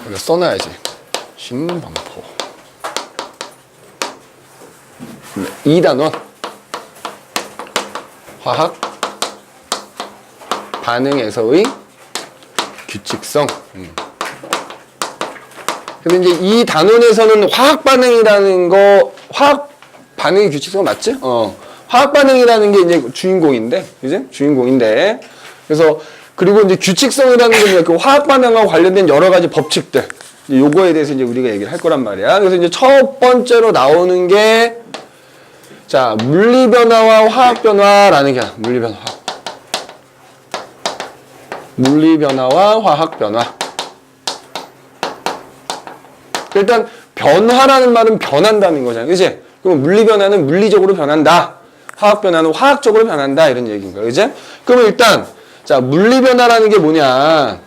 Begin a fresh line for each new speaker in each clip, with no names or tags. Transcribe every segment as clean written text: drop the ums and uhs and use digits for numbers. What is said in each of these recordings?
여기 써놔야지. 신범포. 2단원. 화학 반응에서의 규칙성. 근데 이제 이 단원에서는 화학 반응이라는 거, 화학 반응의 규칙성 맞지? 화학 반응이라는 게 이제 주인공인데, 그지? 주인공인데. 그래서, 그리고 이제 규칙성이라는 건 그 화학 반응과 관련된 여러 가지 법칙들. 요거에 대해서 이제 우리가 얘기를 할 거란 말이야. 그래서 이제 첫 번째로 나오는 게, 자, 물리변화와 화학변화라는 게, 물리변화와 화학변화. 일단, 변화라는 말은 변한다는 거잖아. 그치? 그럼 물리변화는 물리적으로 변한다. 화학변화는 화학적으로 변한다. 이런 얘기인 거야. 그치? 그러면 일단, 자, 물리변화라는 게 뭐냐.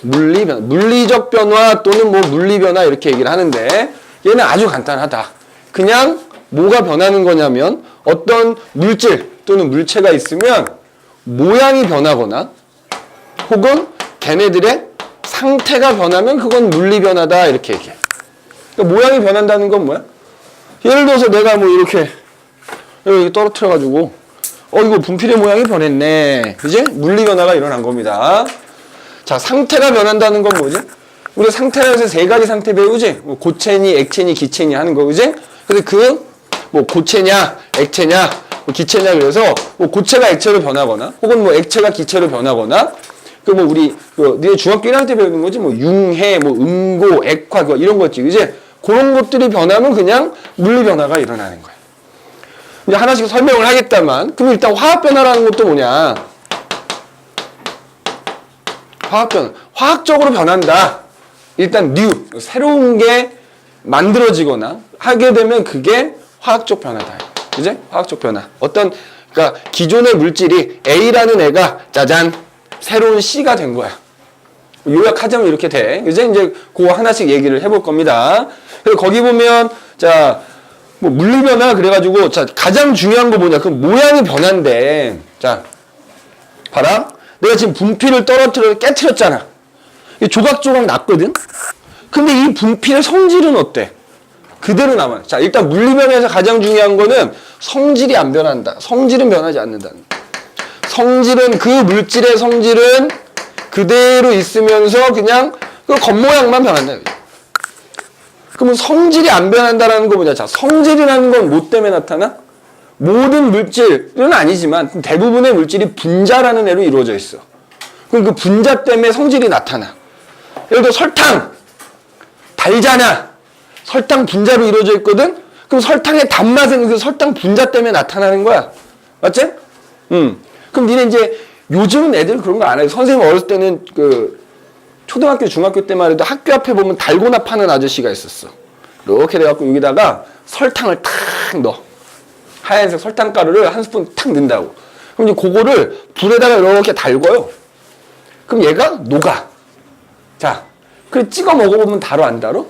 물리적 변화 또는 뭐 물리변화 이렇게 얘기를 하는데, 얘는 아주 간단하다. 그냥 뭐가 변하는 거냐면, 어떤 물질 또는 물체가 있으면, 모양이 변하거나, 혹은 걔네들의 상태가 변하면 그건 물리변화다. 이렇게 얘기해. 그러니까 모양이 변한다는 건 뭐야? 예를 들어서 내가 뭐 이렇게 여기 떨어뜨려가지고 이거 분필의 모양이 변했네. 그지? 물리변화가 일어난 겁니다. 자, 상태가 변한다는 건 뭐지? 우리 상태에서 세 가지 상태 배우지? 뭐 고체니, 액체니, 기체니 하는 거, 그지? 근데 뭐 고체냐, 액체냐, 뭐 기체냐 그래서 뭐 고체가 액체로 변하거나 혹은 뭐 액체가 기체로 변하거나 뭐 우리 니네 중학교 1학년 때 배우는 거지? 뭐 융해, 뭐 음고, 액화 이런 거 있지, 그지? 그런 것들이 변하면 그냥 물리변화가 일어나는 거야. 이제 하나씩 설명을 하겠다만, 그럼 일단 화학변화라는 것도 뭐냐? 화학적으로 변한다. 일단 새로운 게 만들어지거나 하게 되면 그게 화학적 변화다. 그지? 화학적 변화. 그러니까 기존의 물질이 A라는 애가 짜잔 새로운 C가 된 거야. 요약하자면 이렇게 돼. 이제 그거 하나씩 얘기를 해볼 겁니다. 그래서 거기 보면 자, 뭐 물리변화 그래가지고 자, 가장 중요한 거 뭐냐? 그 모양이 변한대. 자, 봐라. 내가 지금 분필을 깨트렸잖아. 조각조각 났거든? 근데 이 분필의 성질은 어때? 그대로 남아요. 자, 일단 물리변화에서 가장 중요한 거는 성질이 안 변한다. 성질은 변하지 않는다는 거야. 그 물질의 성질은 그대로 있으면서 그냥 그 겉모양만 변한다. 그러면 성질이 안 변한다라는 거 뭐냐? 자, 성질이라는 건 뭐 때문에 나타나? 모든 물질은 아니지만 대부분의 물질이 분자라는 애로 이루어져 있어. 그럼 그 분자 때문에 성질이 나타나. 예를 들어 설탕 달잖아. 설탕 분자로 이루어져 있거든. 그럼 설탕의 단맛은 그 설탕 분자 때문에 나타나는 거야. 맞지? 그럼 니네 이제 요즘은 애들 그런 거 안 해요. 선생님 어렸을 때는 초등학교, 중학교 때만 해도 학교 앞에 보면 달고나 파는 아저씨가 있었어. 이렇게 돼갖고 여기다가 설탕을 탁 넣어. 하얀색 설탕가루를 한 스푼 탁 넣는다고. 그럼 이제 그거를 불에다가 이렇게 달궈요. 그럼 얘가 녹아. 자, 그래 찍어 먹어보면 달어 안 달어?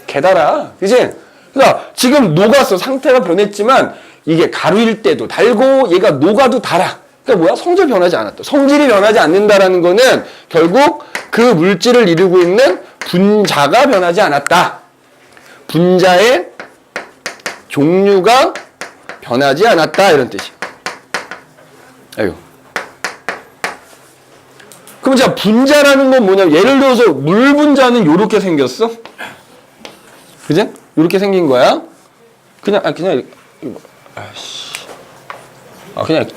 개달아. 그치? 그러니까 지금 녹았어. 상태가 변했지만 이게 가루일 때도 달고 얘가 녹아도 달아. 그러니까 뭐야? 성질 변하지 않았다. 성질이 변하지 않는다라는 거는 결국 그 물질을 이루고 있는 분자가 변하지 않았다. 분자의 종류가 변하지 않았다. 이런 뜻이야. 아이고. 그럼 자, 분자라는 건 뭐냐면 예를 들어서 물 분자는 요렇게 생겼어. 그지? 요렇게 생긴 거야. 그냥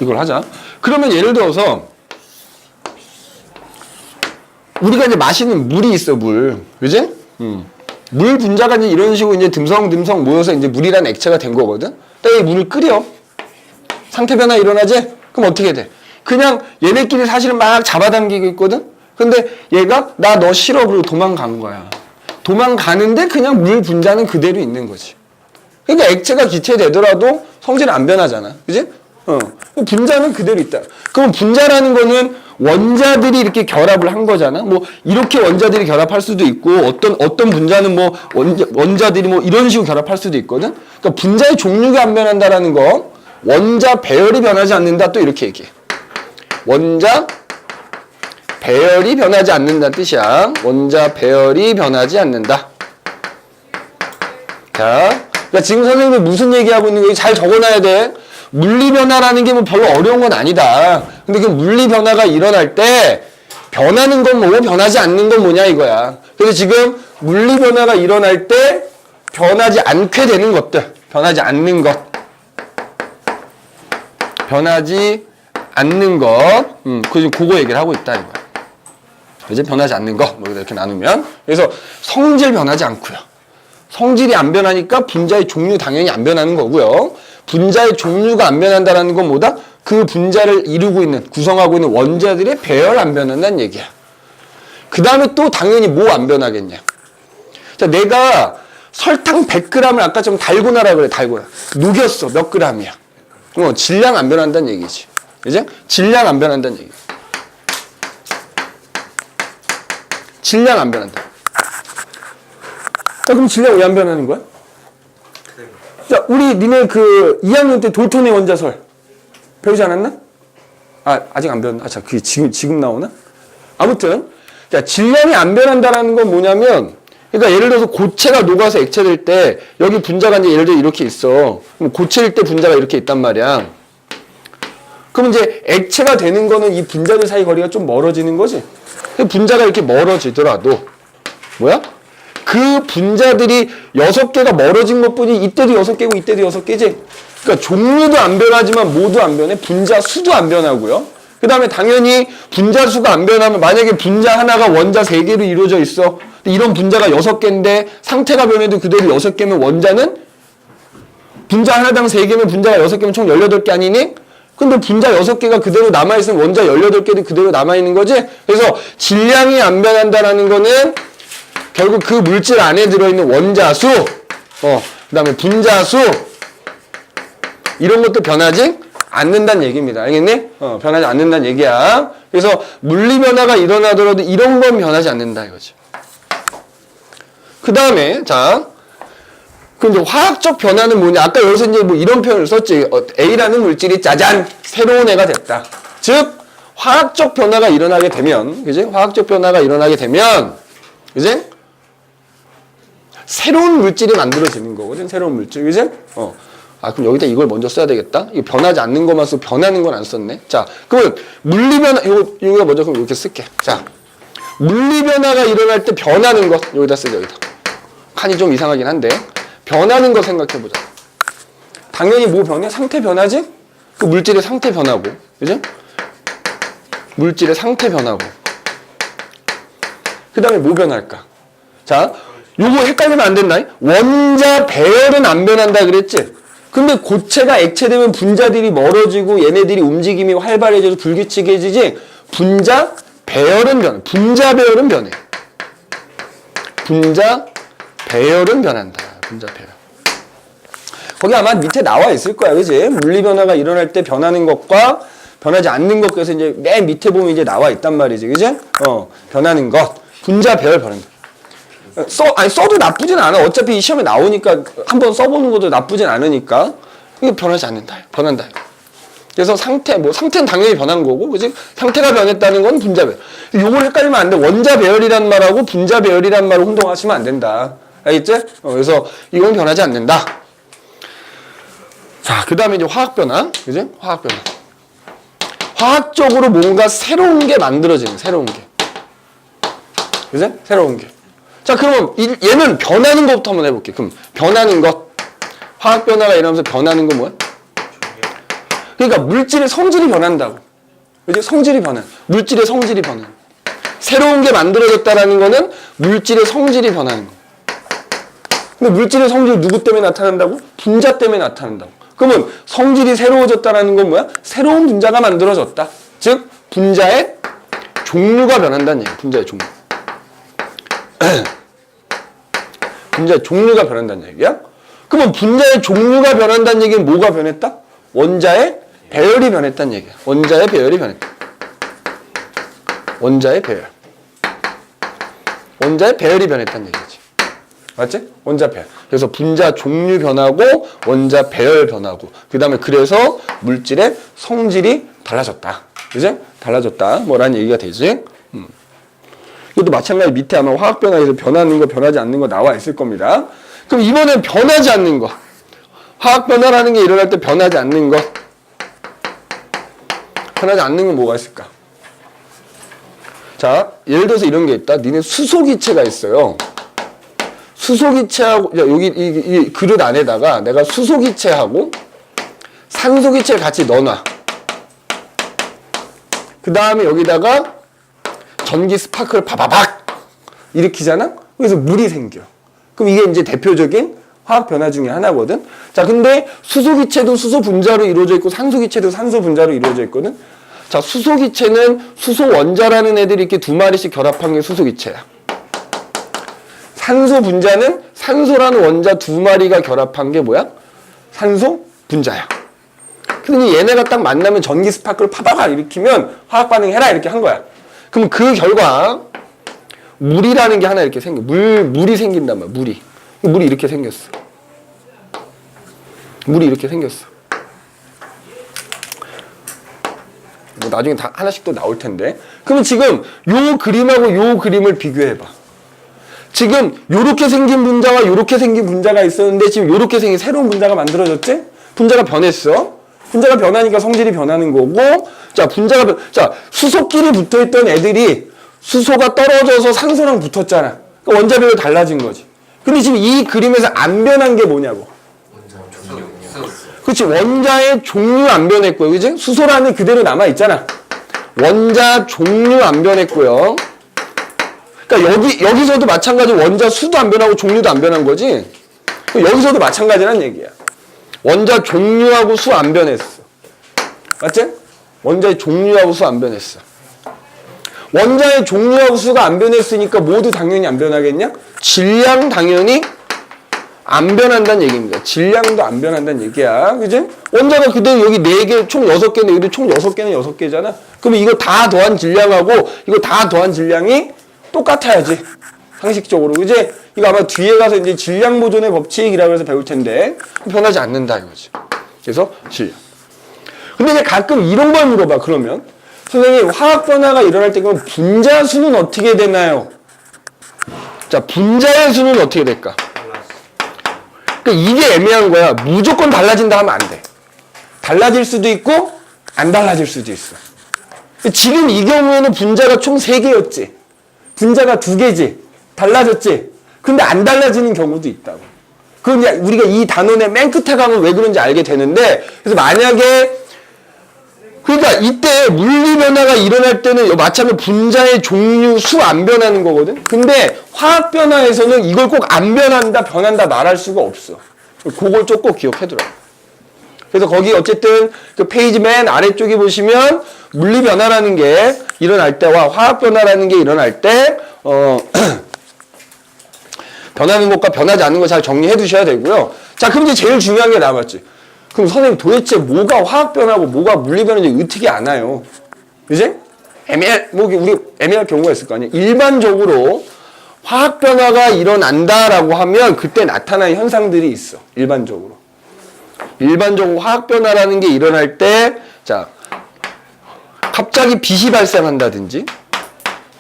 이걸 하자. 그러면 예를 들어서 우리가 이제 마시는 물이 있어, 물. 그지? 물 분자가 이제 이런 식으로 이제 듬성듬성 모여서 이제 물이라는 액체가 된 거거든? 근데 이 물을 끓여. 상태 변화 일어나지? 그럼 어떻게 돼? 그냥 얘네끼리 사실은 막 잡아당기고 있거든? 근데 얘가 나 너 싫어 그러고 도망간 거야. 도망가는데 그냥 물 분자는 그대로 있는 거지. 그러니까 액체가 기체되더라도 성질은 안 변하잖아. 그지? 분자는 그대로 있다. 그럼 분자라는 거는 원자들이 이렇게 결합을 한 거잖아. 뭐 이렇게 원자들이 결합할 수도 있고 어떤 분자는 뭐 원자들이 뭐 이런 식으로 결합할 수도 있거든. 그러니까 분자의 종류가 안 변한다라는 거, 원자 배열이 변하지 않는다 또 이렇게 얘기해. 원자 배열이 변하지 않는다는 뜻이야. 원자 배열이 변하지 않는다. 자, 그러니까 지금 선생님이 무슨 얘기하고 있는 거예요? 잘 적어놔야 돼. 물리 변화라는 게 뭐 별로 어려운 건 아니다. 근데 그 물리 변화가 일어날 때 변하는 건 뭐고 변하지 않는 건 뭐냐 이거야. 그래서 지금 물리 변화가 일어날 때 변하지 않게 되는 것들, 변하지 않는 것, 변하지 않는 것, 그거 얘기를 하고 있다 이거야. 이제 변하지 않는 것, 뭐 이렇게 나누면, 그래서 성질 변하지 않고요. 성질이 안 변하니까 분자의 종류 당연히 안 변하는 거고요. 분자의 종류가 안 변한다는 건 뭐다? 그 분자를 이루고 있는, 구성하고 있는 원자들의 배열 안 변한다는 얘기야. 그 다음에 또 당연히 뭐 안 변하겠냐. 자, 내가 설탕 100g을 아까 좀 달고나라 그래, 달고나. 녹였어. 몇 g이야? 질량 안 변한다는 얘기지. 그지? 질량 안 변한다는 얘기. 질량 안 변한다. 자, 그럼 질량 왜 안 변하는 거야? 자, 우리 니네 그 2학년 때 돌톤의 원자설 배우지 않았나? 아직 안 배웠나? 자, 그게 지금 나오나? 아무튼, 자, 질량이 안 변한다라는 건 뭐냐면, 그러니까 예를 들어서 고체가 녹아서 액체될 때, 여기 분자가 이제 예를 들어 이렇게 있어. 그럼 고체일 때 분자가 이렇게 있단 말이야. 그럼 이제 액체가 되는 거는 이 분자들 사이 거리가 좀 멀어지는 거지. 분자가 이렇게 멀어지더라도, 뭐야? 그 분자들이 6개가 멀어진 것 뿐이 이때도 6개고 이때도 6개지. 그러니까 종류도 안 변하지만 모두 안 변해. 분자 수도 안 변하고요. 그 다음에 당연히 분자 수가 안 변하면 만약에 분자 하나가 원자 3개로 이루어져 있어. 이런 분자가 6개인데 상태가 변해도 그대로 6개면 원자는 분자 하나당 3개면 분자가 6개면 총 18개 아니니? 근데 분자 6개가 그대로 남아있으면 원자 18개도 그대로 남아있는 거지? 그래서 질량이 안 변한다라는 거는 결국 그 물질 안에 들어있는 원자 수, 그 다음에 분자 수, 이런 것도 변하지 않는다는 얘기입니다. 알겠니? 변하지 않는다는 얘기야. 그래서 물리 변화가 일어나더라도 이런 건 변하지 않는다 이거지. 그 다음에, 자, 그럼 이제 화학적 변화는 뭐냐? 아까 여기서 이제 뭐 이런 표현을 썼지. A라는 물질이 짜잔! 새로운 애가 됐다. 즉, 화학적 변화가 일어나게 되면, 그지? 화학적 변화가 일어나게 되면, 그지? 새로운 물질이 만들어지는 거거든, 새로운 물질, 그지? 그럼 여기다 이걸 먼저 써야 되겠다? 이거 변하지 않는 것만 쓰고 변하는 건 안 썼네? 자, 그러면 물리 변화, 이거 먼저 그럼 이렇게 쓸게. 자, 물리 변화가 일어날 때 변하는 것, 여기다 쓰자, 여기다. 칸이 좀 이상하긴 한데, 변하는 거 생각해보자. 당연히 뭐 변해? 상태 변하지? 그 물질의 상태 변하고, 그지? 물질의 상태 변하고. 그 다음에 뭐 변할까? 자, 요거 헷갈리면 안 된다. 원자 배열은 안 변한다 그랬지? 근데 고체가 액체되면 분자들이 멀어지고 얘네들이 움직임이 활발해져서 불규칙해지지? 분자 배열은 변해. 분자 배열은 변해. 분자 배열은 변한다. 분자 배열. 거기 아마 밑에 나와 있을 거야. 그지? 물리 변화가 일어날 때 변하는 것과 변하지 않는 것. 그래서 이제 맨 밑에 보면 이제 나와 있단 말이지. 그지? 변하는 것. 분자 배열 변한다. 써도 나쁘진 않아. 어차피 이 시험에 나오니까 한번 써보는 것도 나쁘진 않으니까. 이게 변하지 않는다. 변한다. 그래서 상태는 당연히 변한 거고, 그지? 상태가 변했다는 건 분자 배열. 요걸 헷갈리면 안 돼. 원자 배열이란 말하고 분자 배열이란 말을 혼동하시면 안 된다. 알겠지? 그래서 이건 변하지 않는다. 자, 그 다음에 이제 화학 변화. 그지? 화학 변화. 화학적으로 뭔가 새로운 게 만들어지는, 새로운 게. 그지? 새로운 게. 자, 그럼 얘는 변하는 것부터 한번 해볼게. 그럼 변하는 것. 화학 변화가 일어나면서 변하는 건 뭐야? 그러니까 물질의 성질이 변한다고. 그지? 성질이 변해. 물질의 성질이 변해. 새로운 게 만들어졌다라는 거는 물질의 성질이 변하는 거. 근데 물질의 성질이 누구 때문에 나타난다고? 분자 때문에 나타난다고. 그러면 성질이 새로워졌다라는 건 뭐야? 새로운 분자가 만들어졌다. 즉, 분자의 종류가 변한다는 얘기야. 분자의 종류. 분자의 종류가 변한다는 얘기야? 그러면 분자의 종류가 변한다는 얘기는 뭐가 변했다? 원자의 배열이 변했다는 얘기야. 원자의 배열이 변했다. 원자의 배열. 원자의 배열이 변했다는 얘기지. 맞지? 원자 배열. 그래서 분자 종류 변하고 원자 배열 변하고 그 다음에 그래서 물질의 성질이 달라졌다. 그지? 달라졌다. 뭐라는 얘기가 되지? 이것도 마찬가지 밑에 아마 화학 변화에서 변하는 거 변하지 않는 거 나와 있을 겁니다. 그럼 이번엔 변하지 않는 거. 화학 변화라는 게 일어날 때 변하지 않는 거. 변하지 않는 건 뭐가 있을까? 자, 예를 들어서 이런 게 있다. 니네 수소기체가 있어요. 수소기체하고, 여기 이 그릇 안에다가 내가 수소기체하고 산소기체를 같이 넣어놔. 그 다음에 여기다가 전기 스파크를 바바박 일으키잖아? 그래서 물이 생겨. 그럼 이게 이제 대표적인 화학 변화 중에 하나거든. 자, 근데 수소기체도 수소 분자로 이루어져 있고 산소기체도 산소 분자로 이루어져 있거든. 자, 수소기체는 수소 원자라는 애들이 이렇게 두 마리씩 결합한 게 수소기체야. 산소 분자는 산소라는 원자 두 마리가 결합한 게 뭐야? 산소 분자야. 그러니 얘네가 딱 만나면 전기 스파크를 파바가 일으키면 화학 반응 해라 이렇게 한 거야. 그럼 그 결과 물이라는 게 하나 이렇게 생겨. 물이 생긴단 말이야. 물이 이렇게 생겼어. 물이 이렇게 생겼어. 뭐 나중에 다 하나씩 또 나올 텐데. 그러면 지금 요 그림하고 요 그림을 비교해봐. 지금 요렇게 생긴 분자와 요렇게 생긴 분자가 있었는데 지금 요렇게 생긴 새로운 분자가 만들어졌지? 분자가 변했어. 분자가 변하니까 성질이 변하는 거고, 자, 자, 수소끼리 붙어 있던 애들이 수소가 떨어져서 산소랑 붙었잖아. 그러니까 원자별로 달라진 거지. 근데 지금 이 그림에서 안 변한 게 뭐냐고. 그렇지, 원자의 종류 안 변했고요. 그지? 수소라는 그대로 남아있잖아. 원자 종류 안 변했고요. 그러니까 여기서도 마찬가지로 원자 수도 안 변하고 종류도 안 변한 거지. 여기서도 마찬가지란 얘기야. 원자 종류하고 수 안 변했어. 맞지? 원자의 종류하고 수 안 변했어. 원자의 종류하고 수가 안 변했으니까 모두 당연히 안 변하겠냐? 질량 당연히 안 변한다는 얘기입니다. 질량도 안 변한다는 얘기야. 그지? 원자가 그대로 여기 4개, 총 6개인데 여기 총 6개는 6개잖아. 그러면 이거 다 더한 질량하고 이거 다 더한 질량이 똑같아야지. 상식적으로. 그지? 이거 아마 뒤에 가서 이제 질량 보존의 법칙이라고 해서 배울 텐데 변하지 않는다 이거지. 그래서 질량. 근데 이제 가끔 이런 걸 물어봐. 그러면 선생님 화학 변화가 일어날 때 그럼 분자 수는 어떻게 되나요? 자, 분자의 수는 어떻게 될까? 그러니까 이게 애매한 거야. 무조건 달라진다 하면 안 돼. 달라질 수도 있고 안 달라질 수도 있어. 지금 이 경우에는 분자가 총 3개였지. 분자가 2개지. 달라졌지. 근데 안 달라지는 경우도 있다고. 그건 이제 우리가 이 단원의 맨 끝에 가면 왜 그런지 알게 되는데, 그래서 만약에 그러니까 이때 물리 변화가 일어날 때는 마찬가지로 분자의 종류, 수 안 변하는 거거든. 근데 화학 변화에서는 이걸 꼭 안 변한다, 변한다 말할 수가 없어. 그걸 좀 꼭 기억해두라. 그래서 거기 어쨌든 그 페이지 맨 아래쪽에 보시면 물리 변화라는 게 일어날 때와 화학 변화라는 게 일어날 때 변하는 것과 변하지 않는 거 잘 정리해 두셔야 되고요. 자, 그럼 이제 제일 중요한 게 남았지. 그럼 선생님 도대체 뭐가 화학 변화고 뭐가 물리 변화인지 어떻게 아나요? 그지? 우리 애매할 경우가 있을 거 아니에요. 일반적으로 화학 변화가 일어난다라고 하면 그때 나타나는 현상들이 있어. 일반적으로 화학 변화라는 게 일어날 때, 자, 갑자기 빛이 발생한다든지,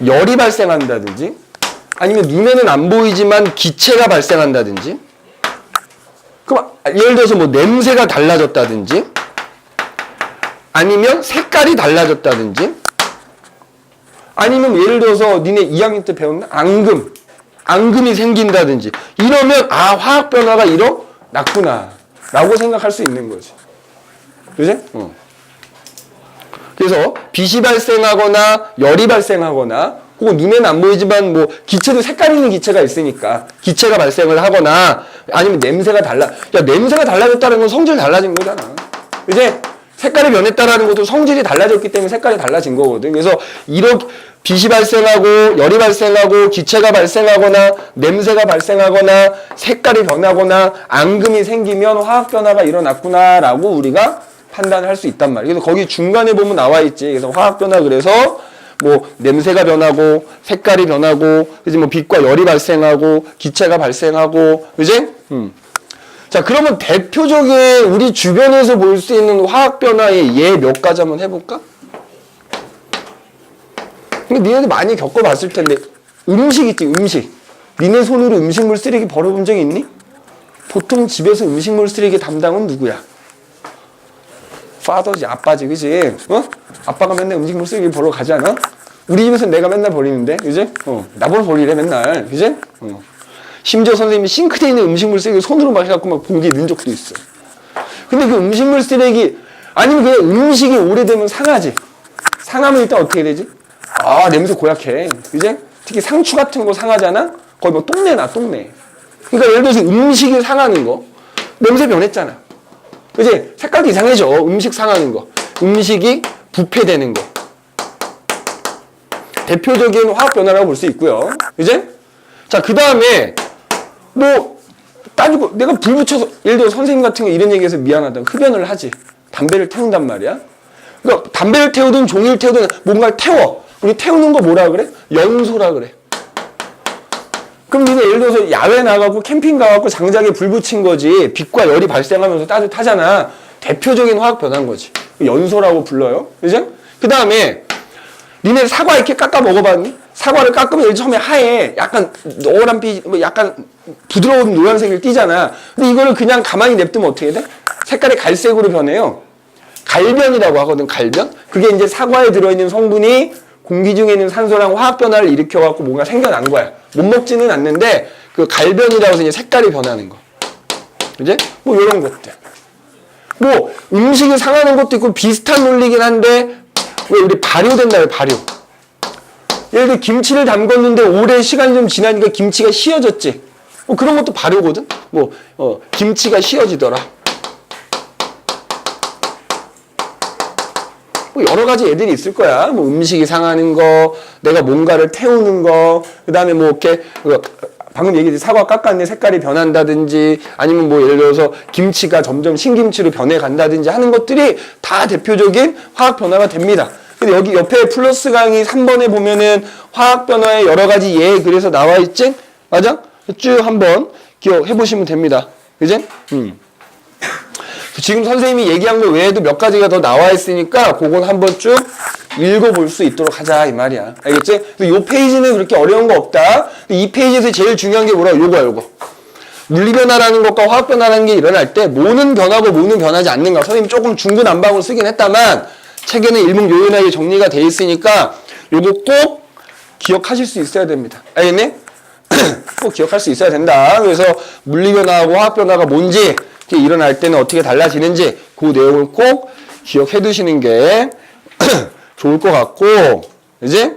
열이 발생한다든지, 아니면 눈에는 안 보이지만 기체가 발생한다든지, 그럼 예를 들어서 뭐 냄새가 달라졌다든지, 아니면 색깔이 달라졌다든지, 아니면 예를 들어서 니네 2학년 때 배웠나? 앙금이 생긴다든지, 이러면 아, 화학 변화가 일어났구나 라고 생각할 수 있는 거지. 그지? 그래서 빛이 발생하거나 열이 발생하거나 혹은 눈에는 안 보이지만 뭐 기체도 색깔 있는 기체가 있으니까 기체가 발생을 하거나 아니면 냄새가 냄새가 달라졌다는 건 성질이 달라진 거잖아. 이제 색깔이 변했다라는 것도 성질이 달라졌기 때문에 색깔이 달라진 거거든. 그래서 이렇게 빛이 발생하고 열이 발생하고 기체가 발생하거나 냄새가 발생하거나 색깔이 변하거나 앙금이 생기면 화학 변화가 일어났구나라고 우리가 판단을 할 수 있단 말이에요. 그래서 거기 중간에 보면 나와 있지. 그래서 화학 변화 그래서 뭐 냄새가 변하고 색깔이 변하고 그지 뭐 빛과 열이 발생하고 기체가 발생하고 그지? 자, 그러면 대표적인 우리 주변에서 볼 수 있는 화학 변화의 예 몇 가지 한번 해볼까? 근데 니네들 많이 겪어봤을 텐데 음식 있지, 음식. 니네 손으로 음식물 쓰레기 버려본 적 있니? 보통 집에서 음식물 쓰레기 담당은 누구야? 파더지, 아빠지, 그지? 어? 아빠가 맨날 음식물 쓰레기 버려 가지 않아? 우리 집에서 내가 맨날 버리는데, 그지? 나보러 버리래, 맨날, 그지? 심지어 선생님이 싱크대에 있는 음식물 쓰레기 손으로 막 해갖고 막 봉지에 넣은 적도 있어. 근데 그 음식물 쓰레기, 아니면 그냥 음식이 오래되면 상하지. 상하면 일단 어떻게 되지? 아, 냄새 고약해. 그지? 특히 상추 같은 거 상하잖아? 거의 뭐 똥내 나, 똥내. 그러니까 예를 들어서 음식이 상하는 거. 냄새 변했잖아. 그지? 색깔도 이상해져. 음식 상하는 거. 음식이 부패되는 거. 대표적인 화학 변화라고 볼 수 있고요. 그지? 자, 그 다음에, 뭐, 따지고, 내가 불 붙여서, 예를 들어 선생님 같은 거 이런 얘기해서 미안하다. 흡연을 하지. 담배를 태운단 말이야. 그러니까 담배를 태우든 종이를 태우든 뭔가를 태워. 우리 태우는 거 뭐라 그래? 연소라 그래. 그럼 니네 예를 들어서 야외 나가고 캠핑 가갖고 장작에 불 붙인 거지. 빛과 열이 발생하면서 따뜻하잖아. 대표적인 화학 변화인 거지. 연소라고 불러요. 그죠? 그 다음에 니네 사과 이렇게 깎아 먹어봤니? 사과를 깎으면 처음에 하얘. 약간 노란 빛, 약간 부드러운 노란색을 띠잖아. 근데 이거를 그냥 가만히 냅두면 어떻게 돼? 색깔이 갈색으로 변해요. 갈변이라고 하거든, 갈변. 그게 이제 사과에 들어있는 성분이 공기 중에 있는 산소랑 화학 변화를 일으켜갖고 뭔가 생겨난 거야. 못 먹지는 않는데 그 갈변이라고 해서 이제 색깔이 변하는 거. 이제 뭐 이런 것들. 뭐 음식이 상하는 것도 있고 비슷한 논리긴 한데 왜 우리 발효된다, 발효. 예를 들어 김치를 담궜는데 오래 시간이 좀 지나니까 김치가 씌어졌지. 뭐 그런 것도 발효거든. 뭐 김치가 씌어지더라. 뭐 여러 가지 애들이 있을 거야. 뭐 음식이 상하는 거, 내가 뭔가를 태우는 거, 그 다음에 뭐 이렇게 방금 얘기했지, 사과 깎았는데 색깔이 변한다든지, 아니면 뭐 예를 들어서 김치가 점점 신김치로 변해간다든지 하는 것들이 다 대표적인 화학 변화가 됩니다. 근데 여기 옆에 플러스 강의 3번에 보면은 화학 변화의 여러 가지 예 그래서 나와 있지? 맞아? 쭉 한번 기억해 보시면 됩니다. 그지? 지금 선생님이 얘기한 거 외에도 몇 가지가 더 나와 있으니까 그건 한번 쭉 읽어볼 수 있도록 하자 이 말이야. 알겠지? 이 페이지는 그렇게 어려운 거 없다. 이 페이지에서 제일 중요한 게 뭐라고? 요거. 물리변화라는 것과 화학변화라는 게 일어날 때 뭐는 변하고 뭐는 변하지 않는가. 선생님이 조금 중구난방으로 쓰긴 했다만 책에는 일목요연하게 정리가 돼 있으니까 요거 꼭 기억하실 수 있어야 됩니다. 알겠니? 꼭 기억할 수 있어야 된다. 그래서 물리변화하고 화학변화가 뭔지 일어날 때는 어떻게 달라지는지 그 내용을 꼭 기억해 두시는 게 좋을 것 같고, 그지?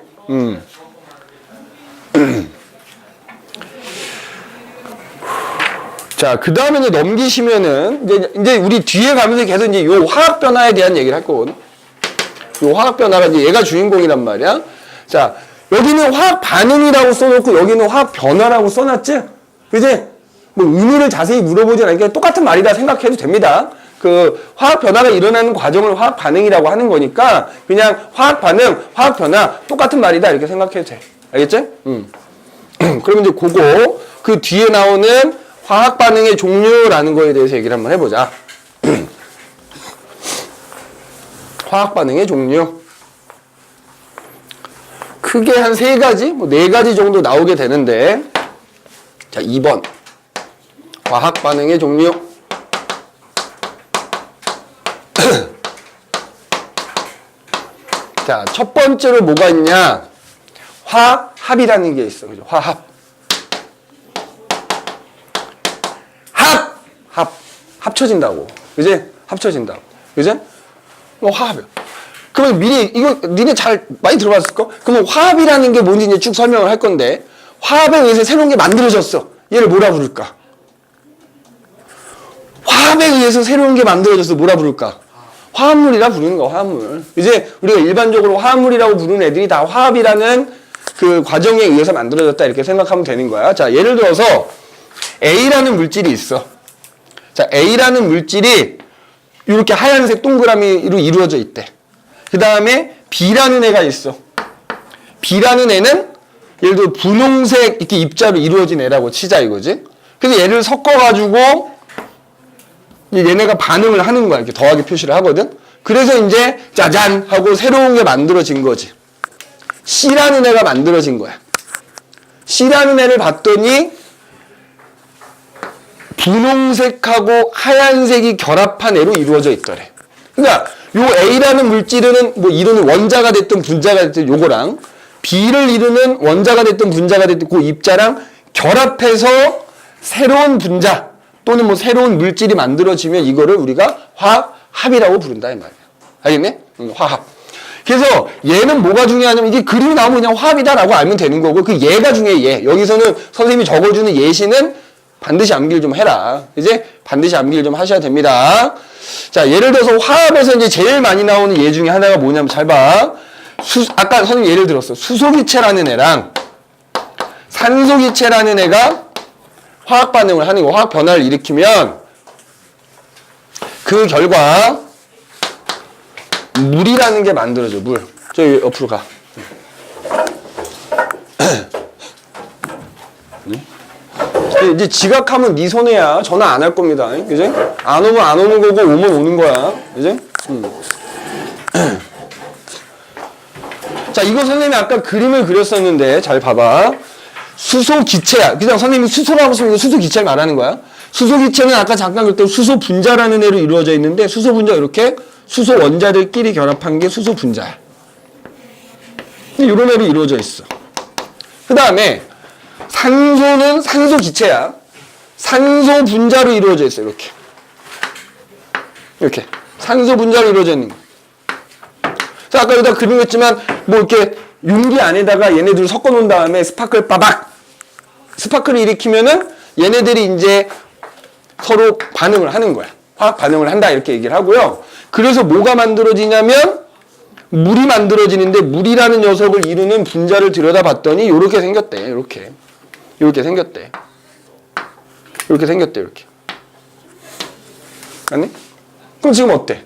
자, 그 다음에 이제 넘기시면은, 이제 우리 뒤에 가면서 계속 이제 요 화학 변화에 대한 얘기를 할 거거든. 요 화학 변화가 이제 얘가 주인공이란 말이야. 자, 여기는 화학 반응이라고 써놓고 여기는 화학 변화라고 써놨지? 그지? 뭐 의미를 자세히 물어보진 않으니까 똑같은 말이다 생각해도 됩니다. 그 화학 변화가 일어나는 과정을 화학 반응이라고 하는 거니까 그냥 화학 반응, 화학 변화 똑같은 말이다 이렇게 생각해도 돼. 알겠지? 그러면 이제 그거 그 뒤에 나오는 화학 반응의 종류라는 거에 대해서 얘기를 한번 해보자. 화학 반응의 종류. 크게 한 3가지, 뭐 4가지 정도 나오게 되는데, 자, 2번. 화학 반응의 종류. 자, 첫 번째로 뭐가 있냐? 화합이라는 게 있어. 그죠? 화합. 합쳐진다고. 그지? 합쳐진다고. 그지? 화합이야. 그러면 미리, 이거, 니네 잘 많이 들어봤을까? 그러면 화합이라는 게 뭔지 이제 쭉 설명을 할 건데, 화합에 의해서 새로운 게 만들어졌어. 얘를 뭐라 부를까? 화합에 의해서 새로운 게 만들어져서 뭐라 부를까? 화합물이라 부르는 거야, 화합물. 이제 우리가 일반적으로 화합물이라고 부르는 애들이 다 화합이라는 그 과정에 의해서 만들어졌다 이렇게 생각하면 되는 거야. 자, 예를 들어서 A라는 물질이 있어. 자, A라는 물질이 이렇게 하얀색 동그라미로 이루어져 있대. 그 다음에 B라는 애가 있어. B라는 애는 예를 들어 분홍색 이렇게 입자로 이루어진 애라고 치자 이거지. 그래서 얘를 섞어가지고 얘네가 반응을 하는 거야. 이렇게 더하기 표시를 하거든. 그래서 이제 짜잔 하고 새로운 게 만들어진 거지. C라는 애가 만들어진 거야. C라는 애를 봤더니 분홍색하고 하얀색이 결합한 애로 이루어져 있더래. 그러니까 요 A라는 물질은 뭐 이루는 원자가 됐든 분자가 됐든 요거랑 B를 이루는 원자가 됐든 분자가 됐든 그 입자랑 결합해서 새로운 분자 또는 뭐 새로운 물질이 만들어지면 이거를 우리가 화합이라고 부른다 이 말이야. 알겠네? 화합. 그래서 얘는 뭐가 중요하냐면 이게 그림이 나오면 그냥 화합이다라고 알면 되는 거고 그 얘가 중요해 얘. 여기서는 선생님이 적어주는 예시는 반드시 암기를 좀 해라. 이제 반드시 암기를 좀 하셔야 됩니다. 자, 예를 들어서 화합에서 이제 제일 많이 나오는 예 중에 하나가 뭐냐면 잘 봐. 아까 선생님 예를 들었어. 수소기체라는 애랑 산소기체라는 애가 화학 반응을 하는 거, 화학 변화를 일으키면 그 결과 물이라는 게 만들어져. 물. 저기 옆으로 가. 이제 지각하면 네 손해야. 전화 안 할 겁니다. 그지? 안 오면 안 오는 거고 오면 오는 거야. 그지? 자, 이거 선생님이 아까 그림을 그렸었는데 잘 봐봐. 수소 기체야. 그냥 선생님이 수소라고 쓰면 수소 기체를 말하는 거야. 수소 기체는 아까 잠깐 그랬던 수소 분자라는 애로 이루어져 있는데 수소 분자 이렇게 수소 원자들끼리 결합한 게 수소 분자야. 이런 애로 이루어져 있어. 그 다음에 산소는 산소 기체야. 산소 분자로 이루어져 있어. 이렇게. 이렇게. 산소 분자로 이루어져 있는 거. 자, 아까 여기다 그림했지만 뭐 이렇게 용기 안에다가 얘네들 섞어 놓은 다음에 스파클 빠박. 스파클을 일으키면은 얘네들이 이제 서로 반응을 하는 거야. 화학 반응을 한다 이렇게 얘기를 하고요. 그래서 뭐가 만들어지냐면 물이 만들어지는데 물이라는 녀석을 이루는 분자를 들여다봤더니 이렇게 생겼대. 이렇게 생겼대. 이렇게 생겼대. 이렇게. 아니? 그럼 지금 어때?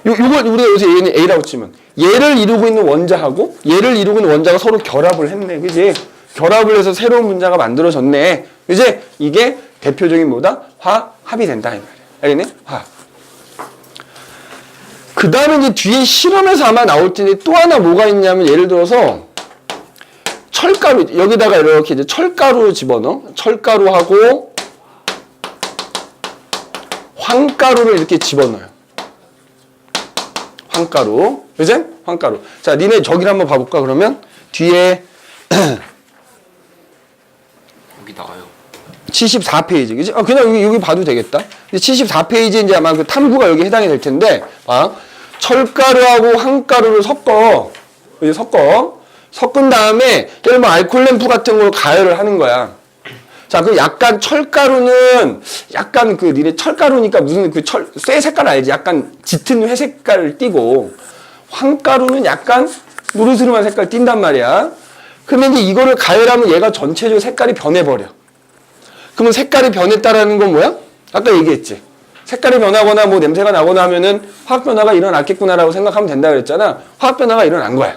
요걸 우리가 여기서 얘는 A라고 치면 얘를 이루고 있는 원자하고 얘를 이루고 있는 원자가 서로 결합을 했네. 그지? 결합을 해서 새로운 분자가 만들어졌네. 이제 이게 대표적인 뭐다? 화합이 된다. 이 말이야. 알겠니? 화합. 그 다음에 이제 뒤에 실험에서 아마 나올 텐데 또 하나 뭐가 있냐면 예를 들어서 철가루, 여기다가 이렇게 이제 철가루 집어넣어. 철가루하고 황가루를 이렇게 집어넣어요. 황가루. 그지? 황가루. 자, 니네 저기를 한번 봐볼까, 그러면? 뒤에.
여기 나와요.
74페이지. 그지? 그냥 여기 봐도 되겠다. 74페이지에 이제 아마 그 탐구가 여기 해당이 될 텐데, 봐. 철가루하고 황가루를 섞어. 이제 섞은 다음에, 예를 뭐 알코올 램프 같은 걸 가열을 하는 거야. 자, 그 약간 철가루는 약간 그 니네 철가루니까 무슨 그 쇠 색깔 알지? 약간 짙은 회색깔을 띠고 황가루는 약간 노르스름한 색깔 띈단 말이야. 그러면 이제 이거를 가열하면 얘가 전체적으로 색깔이 변해버려. 그러면 색깔이 변했다라는 건 뭐야? 아까 얘기했지. 색깔이 변하거나 뭐 냄새가 나거나 하면은 화학 변화가 일어났겠구나라고 생각하면 된다 그랬잖아. 화학 변화가 일어난 거야.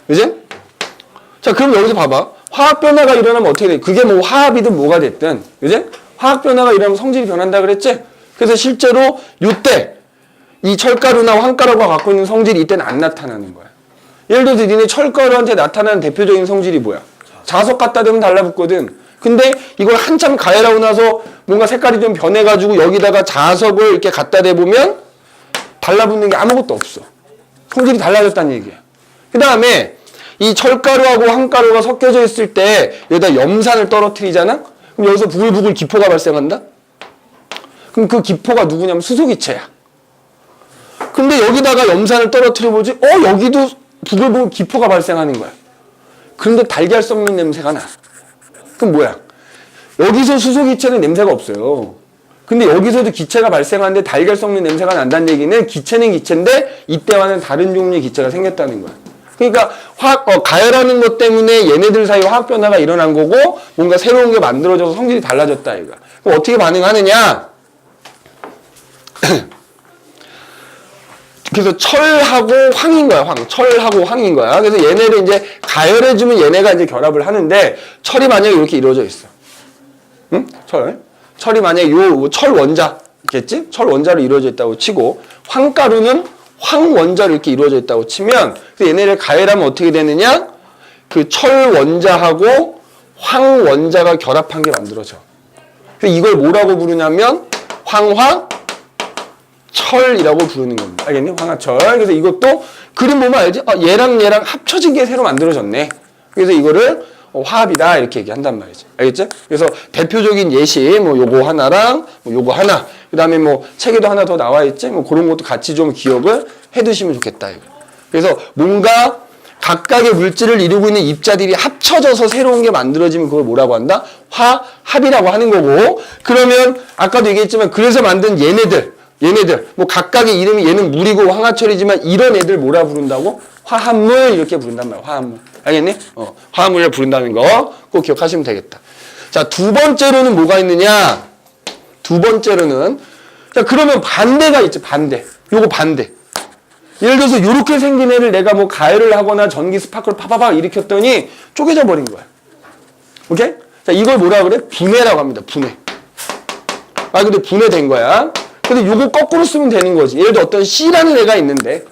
그지? 자, 그럼 여기서 봐봐. 화학 변화가 일어나면 어떻게 돼? 그게 뭐 화합이든 뭐가 됐든, 그지? 화학 변화가 일어나면 성질이 변한다 그랬지? 그래서 실제로 이때 이 철가루나 황가루가 갖고 있는 성질이 이때는 안 나타나는 거야. 예를 들어서 니네 철가루한테 나타나는 대표적인 성질이 뭐야? 자석 갖다 대면 달라붙거든. 근데 이걸 한참 가열하고 나서 뭔가 색깔이 좀 변해가지고 여기다가 자석을 이렇게 갖다 대보면 달라붙는 게 아무것도 없어. 성질이 달라졌다는 얘기야. 그 다음에 이 철가루하고 황가루가 섞여져 있을 때 여기다 염산을 떨어뜨리잖아? 그럼 여기서 부글부글 기포가 발생한다? 그럼 그 기포가 누구냐면 수소기체야. 근데 여기다가 염산을 떨어뜨려보지? 여기도 부글부글 기포가 발생하는 거야. 그런데 달걀 썩는 냄새가 나. 그럼 뭐야? 여기서 수소기체는 냄새가 없어요. 근데 여기서도 기체가 발생하는데 달걀 썩는 냄새가 난다는 얘기는 기체는 기체인데 이때와는 다른 종류의 기체가 생겼다는 거야. 그러니까 가열하는 것 때문에 얘네들 사이 화학 변화가 일어난 거고 뭔가 새로운 게 만들어져서 성질이 달라졌다 이거. 그럼 어떻게 반응하느냐? 그래서 철하고 황인 거야, 황. 철하고 황인 거야. 그래서 얘네를 이제 가열해주면 얘네가 이제 결합을 하는데 철이 만약에 이렇게 이루어져 있어. 응? 철이 만약에 요 철 원자겠지? 철 원자로 이루어져 있다고 치고 황가루는 황 원자로 이렇게 이루어져 있다고 치면 얘네를 가열하면 어떻게 되느냐? 그 철 원자하고 황원자가 결합한 게 만들어져. 그래서 이걸 뭐라고 부르냐면 황화철이라고 부르는 겁니다. 알겠니? 황화철. 그래서 이것도 그림 보면 알지? 얘랑 얘랑 합쳐진 게 새로 만들어졌네. 그래서 이거를 화합이다 이렇게 얘기한단 말이지. 알겠지? 그래서 대표적인 예시 뭐 요거 하나랑 뭐 요거 하나, 그다음에 뭐 책에도 하나 더 나와 있지. 뭐 그런 것도 같이 좀 기억을 해 두시면 좋겠다 이거. 그래서 뭔가 각각의 물질을 이루고 있는 입자들이 합쳐져서 새로운 게 만들어지면 그걸 뭐라고 한다? 화합이라고 하는 거고. 그러면 아까도 얘기했지만 그래서 만든 얘네들 뭐 각각의 이름이 얘는 물이고 황화철이지만 이런 애들 뭐라 부른다고? 화합물 이렇게 부른단 말이야. 화합물. 알겠니? 화합물을 부른다는 거 꼭 기억하시면 되겠다. 자, 두 번째로는 뭐가 있느냐? 두 번째로는 자, 그러면 반대가 있지. 반대. 요거 반대. 예를 들어서 이렇게 생긴 애를 내가 뭐 가열을 하거나 전기 스파크를 파파파 일으켰더니 쪼개져 버린 거야. 오케이? 자, 이걸 뭐라 그래? 분해라고 합니다. 분해. 근데 분해된 거야. 근데 요거 거꾸로 쓰면 되는 거지. 예를 들어 어떤 C라는 애가 있는데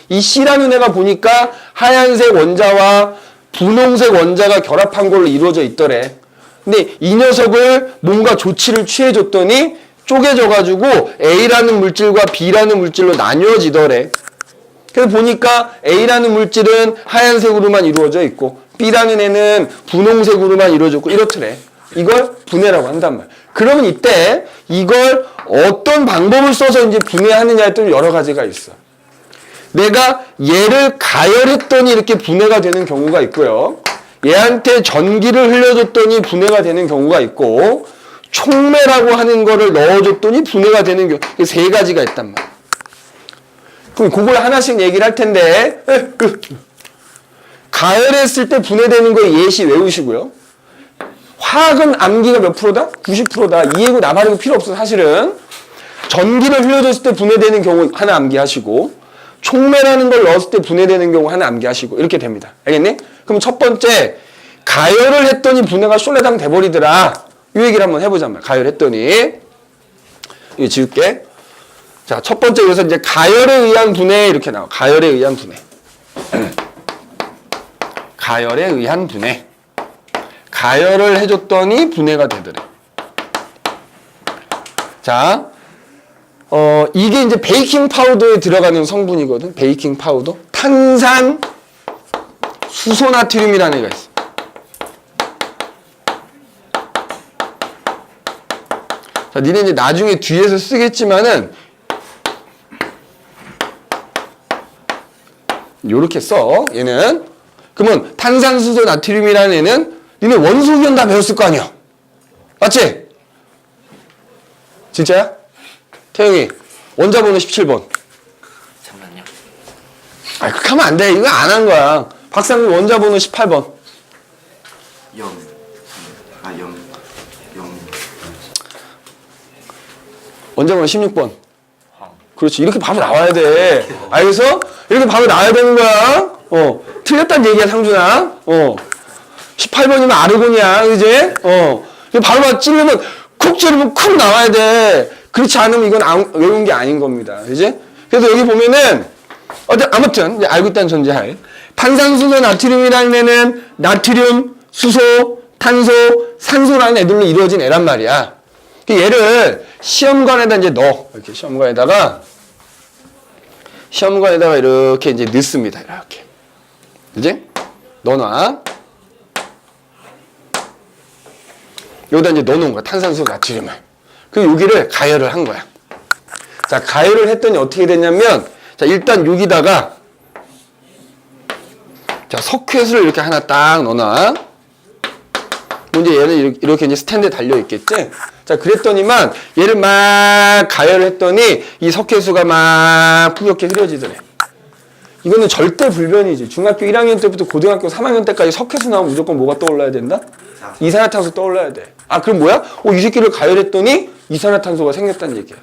이 C라는 애가 보니까 하얀색 원자와 분홍색 원자가 결합한 걸로 이루어져 있더래. 근데 이 녀석을 뭔가 조치를 취해줬더니 쪼개져가지고 A라는 물질과 B라는 물질로 나뉘어지더래. 그래서 보니까 A라는 물질은 하얀색으로만 이루어져 있고 B라는 애는 분홍색으로만 이루어져 있고 이렇더래. 이걸 분해라고 한단 말이야. 그러면 이때 이걸 어떤 방법을 써서 이제 분해하느냐에 또 여러 가지가 있어. 내가 얘를 가열했더니 이렇게 분해가 되는 경우가 있고요. 얘한테 전기를 흘려줬더니 분해가 되는 경우가 있고, 촉매라고 하는 거를 넣어줬더니 분해가 되는 경우, 세 가지가 있단 말이야. 그럼 그걸 하나씩 얘기를 할 텐데, 가열했을 때 분해되는 거 예시 외우시고요. 화학은 암기가 몇 프로다? 90%다. 이해고 나발이고 필요 없어 사실은. 전기를 흘려줬을 때 분해되는 경우 하나 암기하시고, 촉매라는 걸 넣었을 때 분해되는 경우 하나 암기하시고 이렇게 됩니다. 알겠니? 그럼 첫 번째, 가열을 했더니 분해가 숄레당 돼버리더라. 이 얘기를 한번 해보자 말이야. 가열했더니 이거 지울게. 자, 첫 번째 여기서 이제 가열에 의한 분해 이렇게 나와. 가열에 의한 분해. 가열에 의한 분해. 가열을 해줬더니 분해가 되더래. 자, 이게 이제 베이킹 파우더에 들어가는 성분이거든. 베이킹 파우더. 탄산 수소나트륨이라는 애가 있어. 자, 니네 이제 나중에 뒤에서 쓰겠지만은 요렇게 써. 얘는. 그러면 탄산수소나트륨이라는 애는 니네 원소기원 다 배웠을 거 아니야. 맞지? 진짜야? 태영이, 원자번호 17번.
잠깐만요.
그렇게 하면 안 돼. 이거 안 한 거야. 박상민 원자번호 18번.
0. 0.
원자번호 16번. 그렇지. 이렇게 바로 나와야 돼. 알겠어? 이렇게 바로 나와야 되는 거야. 틀렸단 얘기야, 상준아. 18번이면 아르곤이야. 그지? 바로 찌르면, 쿡 찌르면 쿡 나와야 돼. 그렇지 않으면 이건 외운 게 아닌 겁니다. 그지? 그래서 여기 보면은, 아무튼, 이제 알고 있다는 전제하에. 탄산수소 나트륨이라는 애는 나트륨, 수소, 탄소, 산소라는 애들로 이루어진 애란 말이야. 얘를 시험관에다 이제 넣어. 이렇게 시험관에다가 이렇게 이제 넣습니다. 이렇게. 그지? 넣어놔. 여기다 이제 넣어놓은 거야. 탄산수 나트륨을. 그리고 여기를 가열을 한 거야. 자, 가열을 했더니 어떻게 됐냐면, 자, 일단 여기다가, 자, 석회수를 이렇게 하나 딱 넣어놔. 이제 얘는 이렇게 이제 스탠드에 달려있겠지? 자, 그랬더니만, 얘를 막 가열을 했더니, 이 석회수가 막 뿌옇게 흐려지더래. 이거는 절대 불변이지. 중학교 1학년 때부터 고등학교 3학년 때까지 석회수 나오면 무조건 뭐가 떠올라야 된다? 이산화탄소 떠올라야 돼. 그럼 뭐야? 이 새끼를 가열했더니 이산화탄소가 생겼다는 얘기야.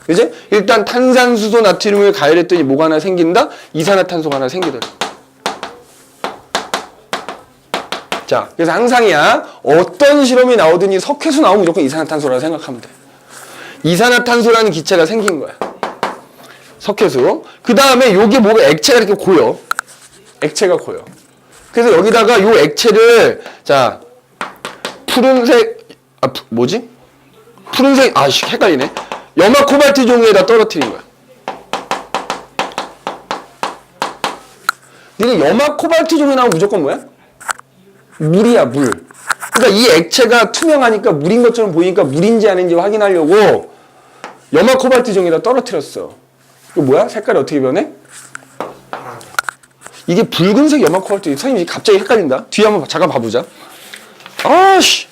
그지? 일단 탄산수소 나트륨을 가열했더니 뭐가 하나 생긴다? 이산화탄소가 하나 생기더라. 자, 그래서 항상이야. 어떤 실험이 나오든 이 석회수 나오면 무조건 이산화탄소라고 생각하면 돼. 이산화탄소라는 기체가 생긴 거야. 석회수. 그 다음에 요게 뭐가 액체가 이렇게 고여. 액체가 고여. 그래서 여기다가 요 액체를, 자, 푸른색, 뭐지? 푸른색, 헷갈리네. 염화 코발트 종이에다 떨어뜨린 거야. 니는 염화 코발트 종이 나오면 무조건 뭐야? 물이야, 물. 그러니까 이 액체가 투명하니까 물인 것처럼 보이니까 물인지 아닌지 확인하려고 염화 코발트 종이에다 떨어뜨렸어. 이거 뭐야? 색깔이 어떻게 변해? 이게 붉은색 염화 코발트. 선생님 갑자기 헷갈린다. 뒤에 한번 잠깐 봐보자. 아씨.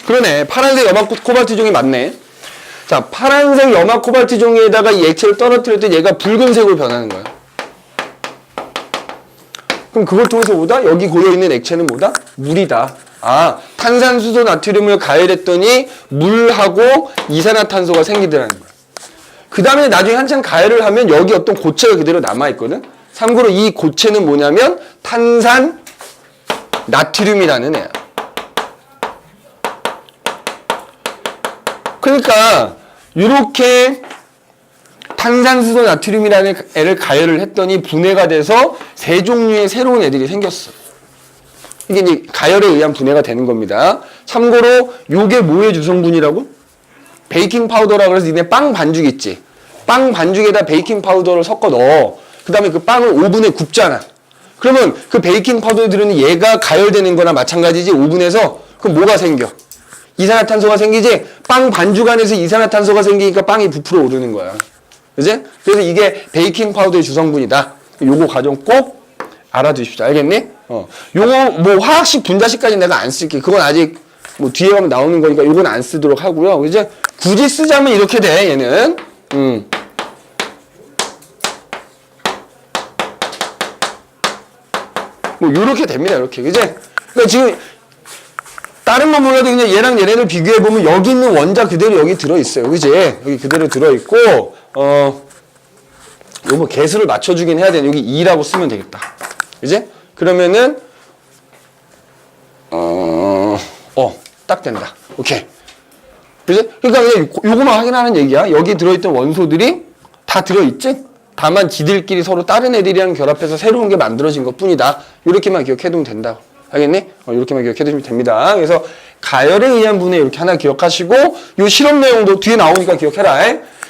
그러네. 파란색 염화 코발트 종이 맞네. 자, 파란색 염화 코발트 종이에다가 이 액체를 떨어뜨릴 때 얘가 붉은색으로 변하는 거야. 그럼 그걸 통해서 뭐다? 여기 고여있는 액체는 뭐다? 물이다. 탄산수소 나트륨을 가열했더니 물하고 이산화탄소가 생기더라는 거야. 그 다음에 나중에 한참 가열을 하면 여기 어떤 고체가 그대로 남아있거든? 참고로 이 고체는 뭐냐면 탄산 나트륨이라는 애야. 그러니까 이렇게 탄산수소 나트륨이라는 애를 가열을 했더니 분해가 돼서 세 종류의 새로운 애들이 생겼어. 이게 이제 가열에 의한 분해가 되는 겁니다. 참고로 요게 뭐의 주성분이라고? 베이킹 파우더라 그래서 니네 빵 반죽 있지? 빵 반죽에다 베이킹 파우더를 섞어 넣어. 그 다음에 그 빵을 오븐에 굽잖아. 그러면 그 베이킹 파우더에 들어있는 얘가 가열되는 거나 마찬가지지. 오븐에서 그럼 뭐가 생겨? 이산화탄소가 생기지? 빵 반죽 안에서 이산화탄소가 생기니까 빵이 부풀어 오르는 거야. 그지? 그래서 이게 베이킹 파우더의 주성분이다. 요거 과정 꼭 알아두십시오. 알겠니? 요거 뭐 화학식 분자식까지 내가 안 쓸게. 그건 아직 뭐 뒤에 가면 나오는 거니까 요건 안 쓰도록 하고요. 이제 굳이 쓰자면 이렇게 돼. 얘는. 뭐 요렇게 됩니다. 이렇게. 그지? 그러니까 지금 다른 건 몰라도 그냥 얘랑 얘네를 비교해 보면 여기 있는 원자 그대로 여기 들어 있어요. 그지? 여기 그대로 들어 있고 요거 개수를 맞춰주긴 해야 돼. 여기 2라고 쓰면 되겠다. 그지? 그러면은 딱 된다. 오케이. 그지? 그러니까 그냥 요거만 확인하는 얘기야. 여기 들어있던 원소들이 다 들어있지? 다만 지들끼리 서로 다른 애들이랑 결합해서 새로운 게 만들어진 것 뿐이다. 이렇게만 기억해두면 된다. 알겠니? 이렇게만 기억해두시면 됩니다. 그래서 가열에 의한 분해 이렇게 하나 기억하시고 요 실험 내용도 뒤에 나오니까 기억해라.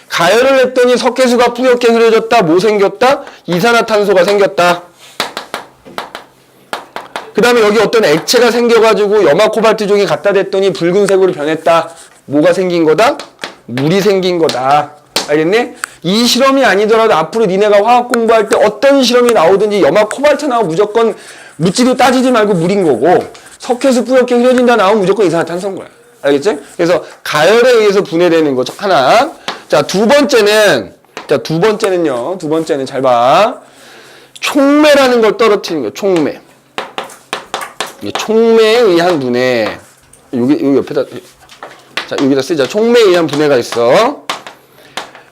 가열을 했더니 석회수가 뿌옇게 흐려졌다. 뭐 생겼다? 이산화탄소가 생겼다. 그 다음에 여기 어떤 액체가 생겨가지고 염화 코발트 종이 갖다 댔더니 붉은색으로 변했다. 뭐가 생긴 거다? 물이 생긴 거다. 알겠니? 이 실험이 아니더라도 앞으로 니네가 화학 공부할 때 어떤 실험이 나오든지 염화 코발트 나오면 무조건 묻지도 따지지 말고 물인 거고 석회수 뿌옇게 흐려진다 나오면 무조건 이산화탄소인 거야. 알겠지? 그래서 가열에 의해서 분해되는 거 하나. 자, 두 번째는요. 두 번째는 잘 봐. 촉매라는 걸 떨어뜨리는 거야. 촉매. 촉매에 의한 분해. 여기 옆에다, 자, 여기다 쓰자. 촉매에 의한 분해가 있어.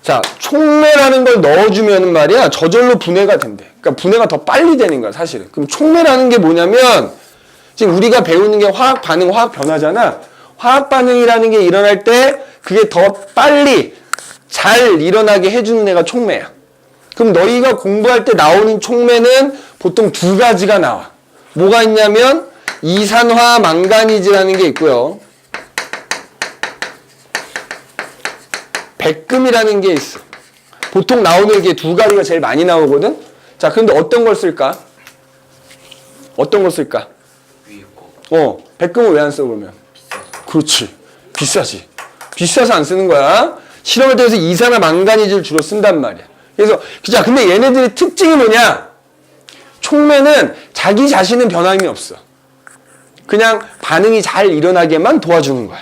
자, 촉매라는 걸 넣어주면 말이야, 저절로 분해가 된대. 그러니까 분해가 더 빨리 되는 거야, 사실은. 그럼 촉매라는 게 뭐냐면, 지금 우리가 배우는 게 화학 반응, 화학 변화잖아. 화학 반응이라는 게 일어날 때, 그게 더 빨리 잘 일어나게 해주는 애가 촉매야. 그럼 너희가 공부할 때 나오는 촉매는 보통 두 가지가 나와. 뭐가 있냐면, 이산화 망가니즈라는 게 있고요. 백금이라는 게 있어. 보통 나오는 게 두 가지가 제일 많이 나오거든? 자, 근데 어떤 걸 쓸까? 어떤 걸 쓸까?
위에 거.
백금을 왜 안 써, 그러면?
비싸서.
그렇지. 비싸지. 비싸서 안 쓰는 거야. 실험을 통해서 이산화 망가니즈를 주로 쓴단 말이야. 그래서, 자, 근데 얘네들의 특징이 뭐냐? 촉매는 자기 자신은 변함이 없어. 그냥 반응이 잘 일어나게만 도와주는 거야.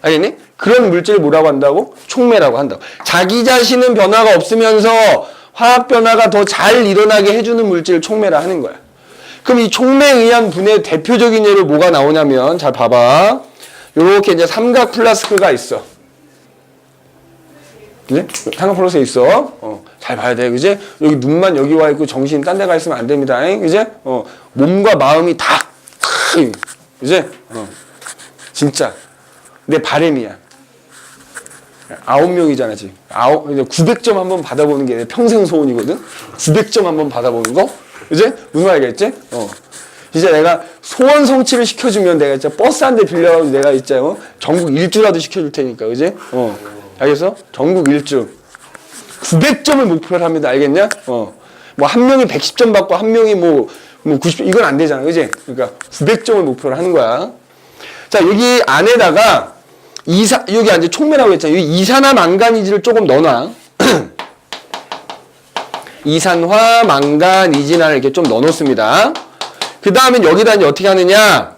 알겠니? 그런 물질을 뭐라고 한다고? 촉매라고 한다고. 자기 자신은 변화가 없으면서 화학 변화가 더 잘 일어나게 해주는 물질을 촉매라 하는 거야. 그럼 이 촉매에 의한 분해의 대표적인 예로 뭐가 나오냐면, 잘 봐봐. 요렇게 이제 삼각 플라스크가 있어. 그지? 삼각 플라스크가 있어. 잘 봐야 돼. 그지? 여기 눈만 여기 와 있고 정신 딴 데 가 있으면 안 됩니다. 그지? 몸과 마음이 다, 그지? 진짜. 내 바람이야. 9명이잖아, 지금. 900점 한번 받아보는 게 내 평생 소원이거든? 900점 한번 받아보는 거? 그지? 무슨 말이겠지? 진짜 내가 소원 성취를 시켜주면 내가 진짜 버스 한 대 빌려가지고 내가 진짜 전국 일주라도 시켜줄 테니까, 그지? 알겠어? 전국 일주. 900점을 목표로 합니다. 알겠냐? 뭐 한 명이 110점 받고 한 명이 뭐 90점 이건 안 되잖아, 그지? 그러니까 900점을 목표로 하는 거야. 자, 여기 안에다가 여기 이제 촉매라고 했잖아. 여기 이산화 망가니즈를 조금 넣어놔. 이산화 망가니즈를 이렇게 좀 넣어놓습니다. 그 다음에 여기다 이제 어떻게 하느냐?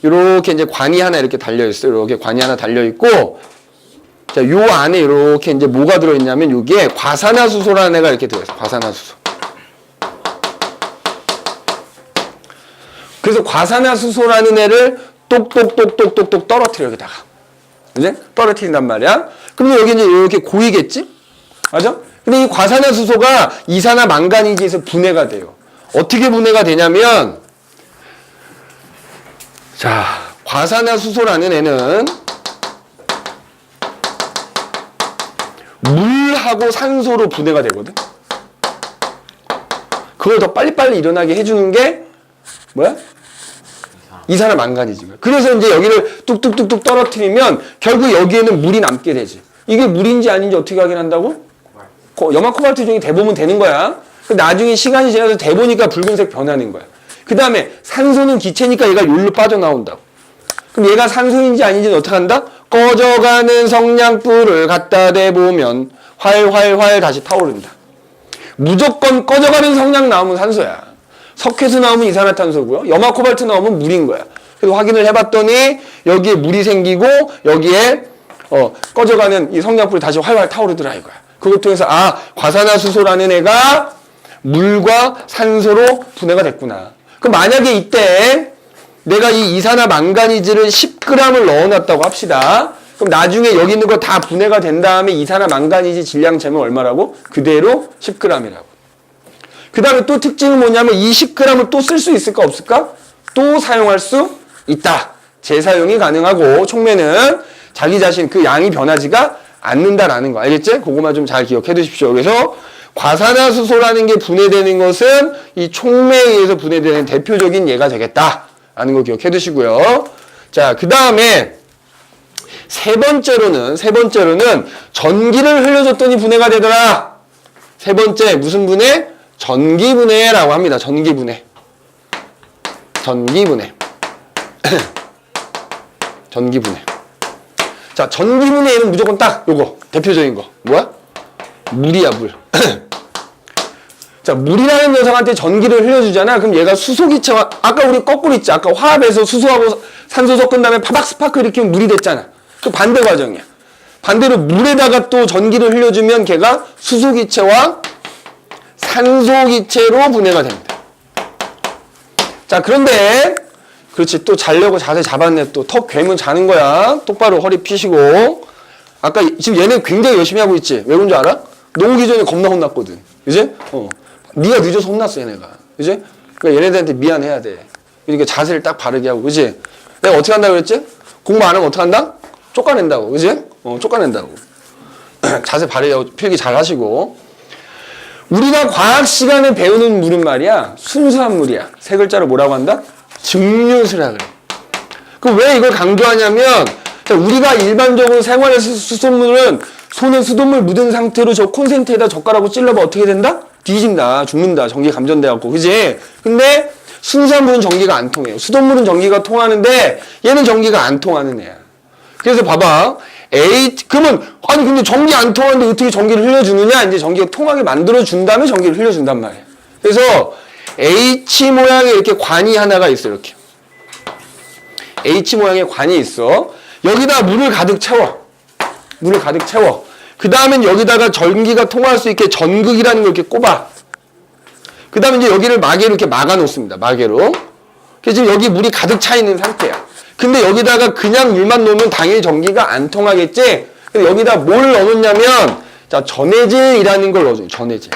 이렇게 이제 관이 하나 이렇게 달려 있어요. 이렇게 관이 하나 달려 있고, 자, 요 안에 이렇게 이제 뭐가 들어있냐면, 여기에 과산화수소라는 애가 이렇게 들어있어요. 과산화수소. 그래서 과산화수소라는 애를 똑똑똑똑똑똑 떨어뜨려, 여기다가. 그지? 떨어뜨린단 말이야. 그러면 여기 이제 이렇게 고이겠지? 맞아? 근데 이 과산화수소가 이산화 망가니즈에서 분해가 돼요. 어떻게 분해가 되냐면, 자, 과산화수소라는 애는 물하고 산소로 분해가 되거든. 그걸 더 빨리빨리 일어나게 해주는 게 뭐야? 이산화 망가니즈가. 그래서 이제 여기를 뚝뚝뚝뚝 떨어뜨리면 결국 여기에는 물이 남게 되지. 이게 물인지 아닌지 어떻게 확인한다고? 염화 코발트 중에 대보면 되는 거야. 나중에 시간이 지나서 대보니까 붉은색 변하는 거야. 그 다음에 산소는 기체니까 얘가 여기로 빠져나온다고. 그럼 얘가 산소인지 아닌지는 어떻게 한다? 꺼져가는 성냥불을 갖다 대보면 활활활 다시 타오른다. 무조건 꺼져가는 성냥 나오면 산소야. 석회수 나오면 이산화탄소고요. 염화 코발트 나오면 물인 거야. 그래서 확인을 해봤더니 여기에 물이 생기고 여기에 꺼져가는 이 성냥불이 다시 활활 타오르더라 이거야. 그걸 통해서 과산화수소라는 애가 물과 산소로 분해가 됐구나. 그럼 만약에 이때 내가 이 이산화 망가니즈를 10g을 넣어놨다고 합시다. 그럼 나중에 여기 있는 거 다 분해가 된 다음에 이산화 망가니즈 질량 재면 얼마라고? 그대로 10g이라고. 그 다음에 또 특징은 뭐냐면 이 10g을 또 쓸 수 있을까 없을까? 또 사용할 수 있다. 재사용이 가능하고 촉매는 자기 자신 그 양이 변하지가 않는다라는 거. 알겠지? 그거만 좀 잘 기억해 두십시오. 그래서 과산화수소라는 게 분해되는 것은 이 촉매에 의해서 분해되는 대표적인 예가 되겠다. 라는 거 기억해 두시고요. 자, 그 다음에 세 번째로는 전기를 흘려줬더니 분해가 되더라. 세 번째 무슨 분해? 전기분해라고 합니다. 전기분해. 전기분해. 전기분해. 자, 전기분해에는 무조건 딱 요거 대표적인 거 뭐야? 물이야, 물. 자, 물이라는 녀석한테 전기를 흘려주잖아. 그럼 얘가 수소기체와 아까 우리 거꾸로 있지. 아까 화합에서 수소하고 산소 섞은 다음에 파박 스파크 일으키면 물이 됐잖아. 그 반대 과정이야. 반대로 물에다가 또 전기를 흘려주면 걔가 수소기체와 산소기체로 분해가 됩니다. 자, 그런데 그렇지, 또 자려고 자세 잡았네. 또 턱 괴면 자는 거야. 똑바로 허리 피시고. 아까 지금 얘네 굉장히 열심히 하고 있지. 왜 그런 줄 알아? 농기 전에 겁나 혼났거든. 그지? 네가 늦어서 혼났어, 얘네가. 그지? 그러니까 얘네들한테 미안해야 돼. 그러니까 자세를 딱 바르게 하고. 그지? 내가 어떻게 한다고 그랬지? 공부 안 하면 어떻게 한다? 쫓아낸다고. 그지? 쫓아낸다고. 자세 바르게 하고 필기 잘 하시고. 우리가 과학 시간에 배우는 물은 말이야. 순수한 물이야. 세 글자로 뭐라고 한다? 증류수라 그래. 그럼 왜 이걸 강조하냐면 우리가 일반적으로 생활에서 수돗물은 손에 수돗물 묻은 상태로 저 콘센트에다 젓가락으로 찔러봐 어떻게 된다? 뒤진다, 죽는다, 전기 감전돼갖고, 그지? 근데 순수한 물은 전기가 안 통해요. 수돗물은 전기가 통하는데 얘는 전기가 안 통하는 애야. 그래서 봐봐. 그러면 아니 근데 전기 안 통하는데 어떻게 전기를 흘려주느냐? 이제 전기가 통하게 만들어준 다음에 전기를 흘려준단 말이야. 그래서 H 모양의 이렇게 관이 하나가 있어. 이렇게 H 모양의 관이 있어. 여기다 물을 가득 채워. 물을 가득 채워. 그 다음엔 여기다가 전기가 통할 수 있게 전극이라는 걸 이렇게 꼽아. 그 다음에 이제 여기를 마개로 이렇게 막아 놓습니다. 마개로. 그래서 지금 여기 물이 가득 차 있는 상태야. 근데 여기다가 그냥 물만 넣으면 당연히 전기가 안 통하겠지? 그래서 여기다 뭘 넣어놓냐면, 자, 전해질이라는 걸 넣어줘요. 전해질.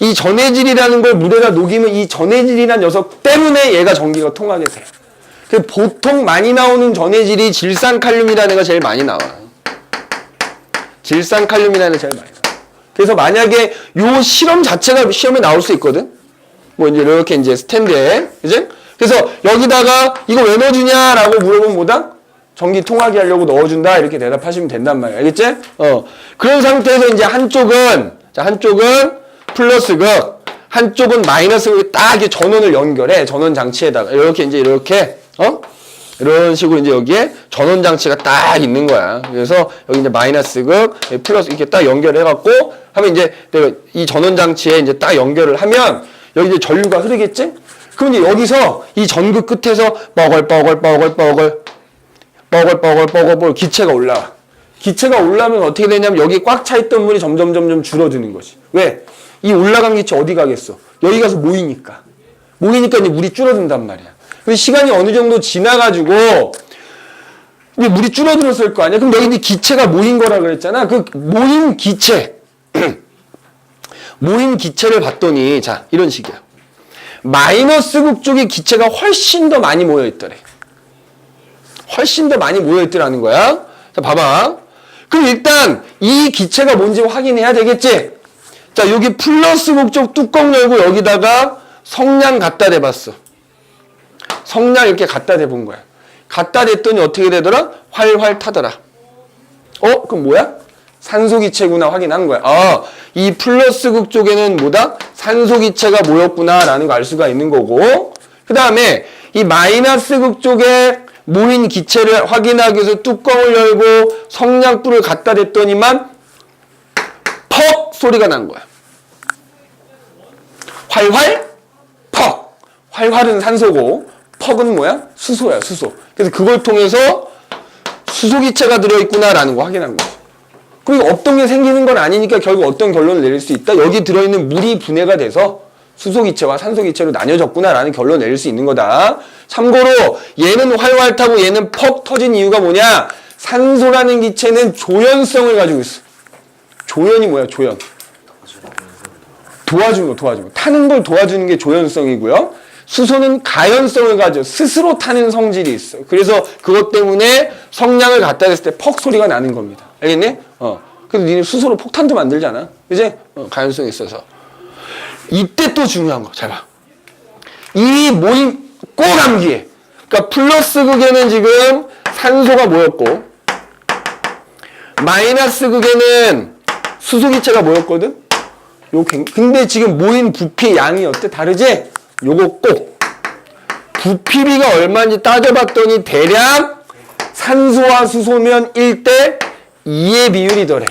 이 전해질이라는 걸 물에다 녹이면 이 전해질이라는 녀석 때문에 얘가 전기가 통하게 돼. 그 보통 많이 나오는 전해질이 질산칼륨이라는 애가 제일 많이 나와. 질산칼륨이라는 애가 제일 많이 나와. 그래서 만약에 요 실험 자체가 시험에 나올 수 있거든? 뭐 이제 이렇게 이제 스탠드에, 그지? 그래서 여기다가 이거 왜 넣어주냐라고 물어보면 뭐다? 전기 통하게 하려고 넣어준다 이렇게 대답하시면 된단 말이야. 알겠지? 그런 상태에서 이제 한쪽은 플러스극, 한쪽은 마이너스극 딱 이렇게 전원을 연결해. 전원 장치에다가 이렇게 이제 이렇게 이런 식으로 이제 여기에 전원 장치가 딱 있는 거야. 그래서 여기 이제 마이너스극, 플러스 이렇게 딱 연결해갖고 하면 이제 내가 이 전원 장치에 이제 딱 연결을 하면 여기 이제 전류가 흐르겠지? 그럼 이제 여기서 이 전극 끝에서 뻐글뻐글 기체가 올라와. 기체가 올라오면 어떻게 되냐면 여기 꽉 차 있던 물이 점점 줄어드는 거지. 왜? 이 올라간 기체 어디 가겠어? 여기 가서 모이니까 이제 물이 줄어든단 말이야. 근데 시간이 어느 정도 지나가지고 이제 물이 줄어들었을 거 아니야? 그럼 여기 이제 기체가 모인 거라 그랬잖아. 그 모인 기체 모인 기체를 봤더니 자 이런 식이야. 마이너스극 쪽에 기체가 훨씬 더 많이 모여 있더래. 훨씬 더 많이 모여 있더라는 거야. 자, 봐봐. 그럼 일단 이 기체가 뭔지 확인해야 되겠지? 자, 여기 플러스극 쪽 뚜껑 열고 여기다가 성냥 갖다 대봤어. 성냥 이렇게 갖다 대본 거야. 갖다 댔더니 어떻게 되더라? 활활 타더라. 그럼 뭐야? 산소 기체구나 확인한 거야. 이 플러스극 쪽에는 뭐다? 산소 기체가 모였구나라는 걸 알 수가 있는 거고. 그 다음에 이 마이너스극 쪽에 모인 기체를 확인하기 위해서 뚜껑을 열고 성냥불을 갖다 댔더니만 퍽 소리가 난 거야. 활활 퍽. 활활은 산소고 퍽은 뭐야? 수소야, 수소. 그래서 그걸 통해서 수소 기체가 들어있구나라는 거 확인한 거지. 그리고 없던 게 생기는 건 아니니까 결국 어떤 결론을 내릴 수 있다? 여기 들어있는 물이 분해가 돼서 수소 기체와 산소 기체로 나뉘어졌구나라는 결론을 내릴 수 있는 거다. 참고로 얘는 활활 타고 얘는 퍽 터진 이유가 뭐냐? 산소라는 기체는 조연성을 가지고 있어. 조연이 뭐야? 조연. 도와주는 거. 타는 걸 도와주는 게 조연성이고요. 수소는 가연성을 가지고 스스로 타는 성질이 있어. 그래서 그것 때문에 성냥을 갖다 댔을 때 퍽 소리가 나는 겁니다. 알겠니? 그래서 니네 스스로 폭탄도 만들잖아. 그지? 가연성이 있어서. 이때 또 중요한 거. 잘 봐. 이 모임 꼭 암기해. 그러니까 플러스 극에는 지금 산소가 모였고 마이너스 극에는 수소 기체가 모였거든. 근데 지금 모인 부피 양이 어때? 다르지? 요거 꼭 부피비가 얼마인지 따져봤더니 대략 산소와 수소면 1대 2의 비율이더래.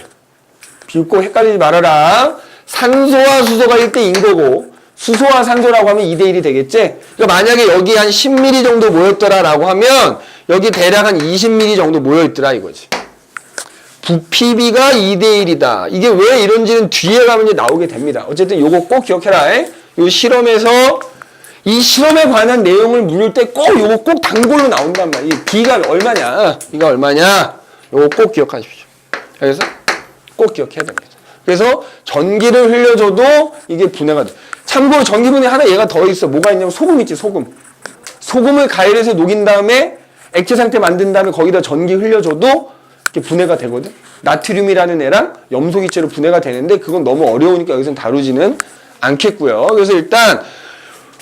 비율 꼭 헷갈리지 말아라. 산소와 수소가 1대2인 거고 수소와 산소라고 하면 2대1이 되겠지? 그러니까 만약에 여기 한 10ml 정도 모였더라라고 하면 여기 대략 한 20ml 정도 모여있더라 이거지. 부피비가 2대1이다. 이게 왜 이런지는 뒤에 가면 이제 나오게 됩니다. 어쨌든 요거 꼭 기억해라. 요 실험에서 이 실험에 관한 내용을 물을 때 꼭 요거 꼭 단골로 나온단 말이야. 이 B가 얼마냐? B가 얼마냐? 요거 꼭 기억하십시오. 그래서 꼭 기억해야 됩니다. 그래서 전기를 흘려줘도 이게 분해가 돼. 참고로 전기 분해 하나 얘가 더 있어. 뭐가 있냐면 소금 있지, 소금. 소금을 가열해서 녹인 다음에 액체 상태 만든 다음에 거기다 전기 흘려줘도 이렇게 분해가 되거든. 나트륨이라는 애랑 염소 기체로 분해가 되는데 그건 너무 어려우니까 여기서는 다루지는 않겠고요. 그래서 일단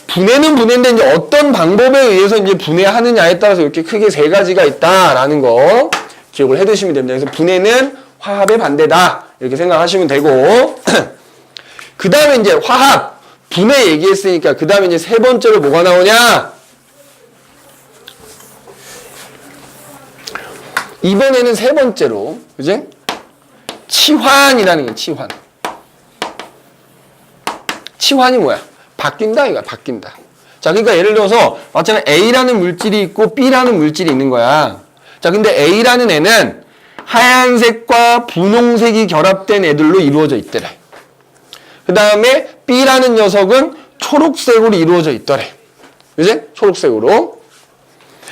분해는 분해인데 이제 어떤 방법에 의해서 이제 분해하느냐에 따라서 이렇게 크게 세 가지가 있다라는 거 기억을 해두시면 됩니다. 그래서 분해는 화합의 반대다 이렇게 생각하시면 되고 그 다음에 이제 화합 분해 얘기했으니까 그 다음에 이제 세 번째로 뭐가 나오냐? 이번에는 세 번째로 그지? 치환이라는 게 치환. 치환이 뭐야? 바뀐다 이거야. 바뀐다. 자, 그러니까 예를 들어서 마찬가지로 A라는 물질이 있고 B라는 물질이 있는 거야. 자, 근데 A라는 애는 하얀색과 분홍색이 결합된 애들로 이루어져 있더래. 그 다음에 B라는 녀석은 초록색으로 이루어져 있더래. 그지? 초록색으로.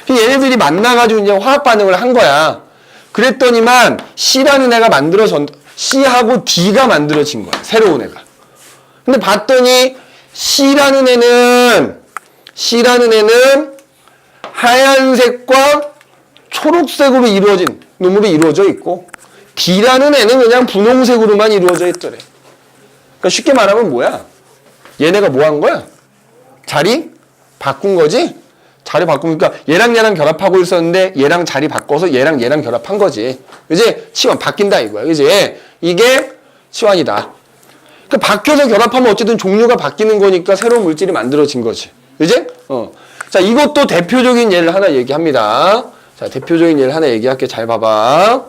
얘네들이 만나가지고 이제 화학 반응을 한 거야. 그랬더니만 C라는 애가 C하고 D가 만들어진 거야. 새로운 애가. 근데 봤더니 C라는 애는 하얀색과 초록색으로 이루어진 놈으로 이루어져 있고 D라는 애는 그냥 분홍색으로만 이루어져 있더래. 그러니까 쉽게 말하면 뭐야? 얘네가 뭐 한 거야? 자리 바꾼 거지? 자리 바꾸니까 얘랑 얘랑 결합하고 있었는데 얘랑 자리 바꿔서 얘랑 얘랑 결합한 거지. 그지? 치환 바뀐다 이거야. 그지? 이게 치환이다. 그 바뀌어서 결합하면 어쨌든 종류가 바뀌는 거니까 새로운 물질이 만들어진 거지. 그지? 자, 이것도 대표적인 예를 하나 얘기합니다. 자, 대표적인 예를 하나 얘기할게. 잘 봐봐.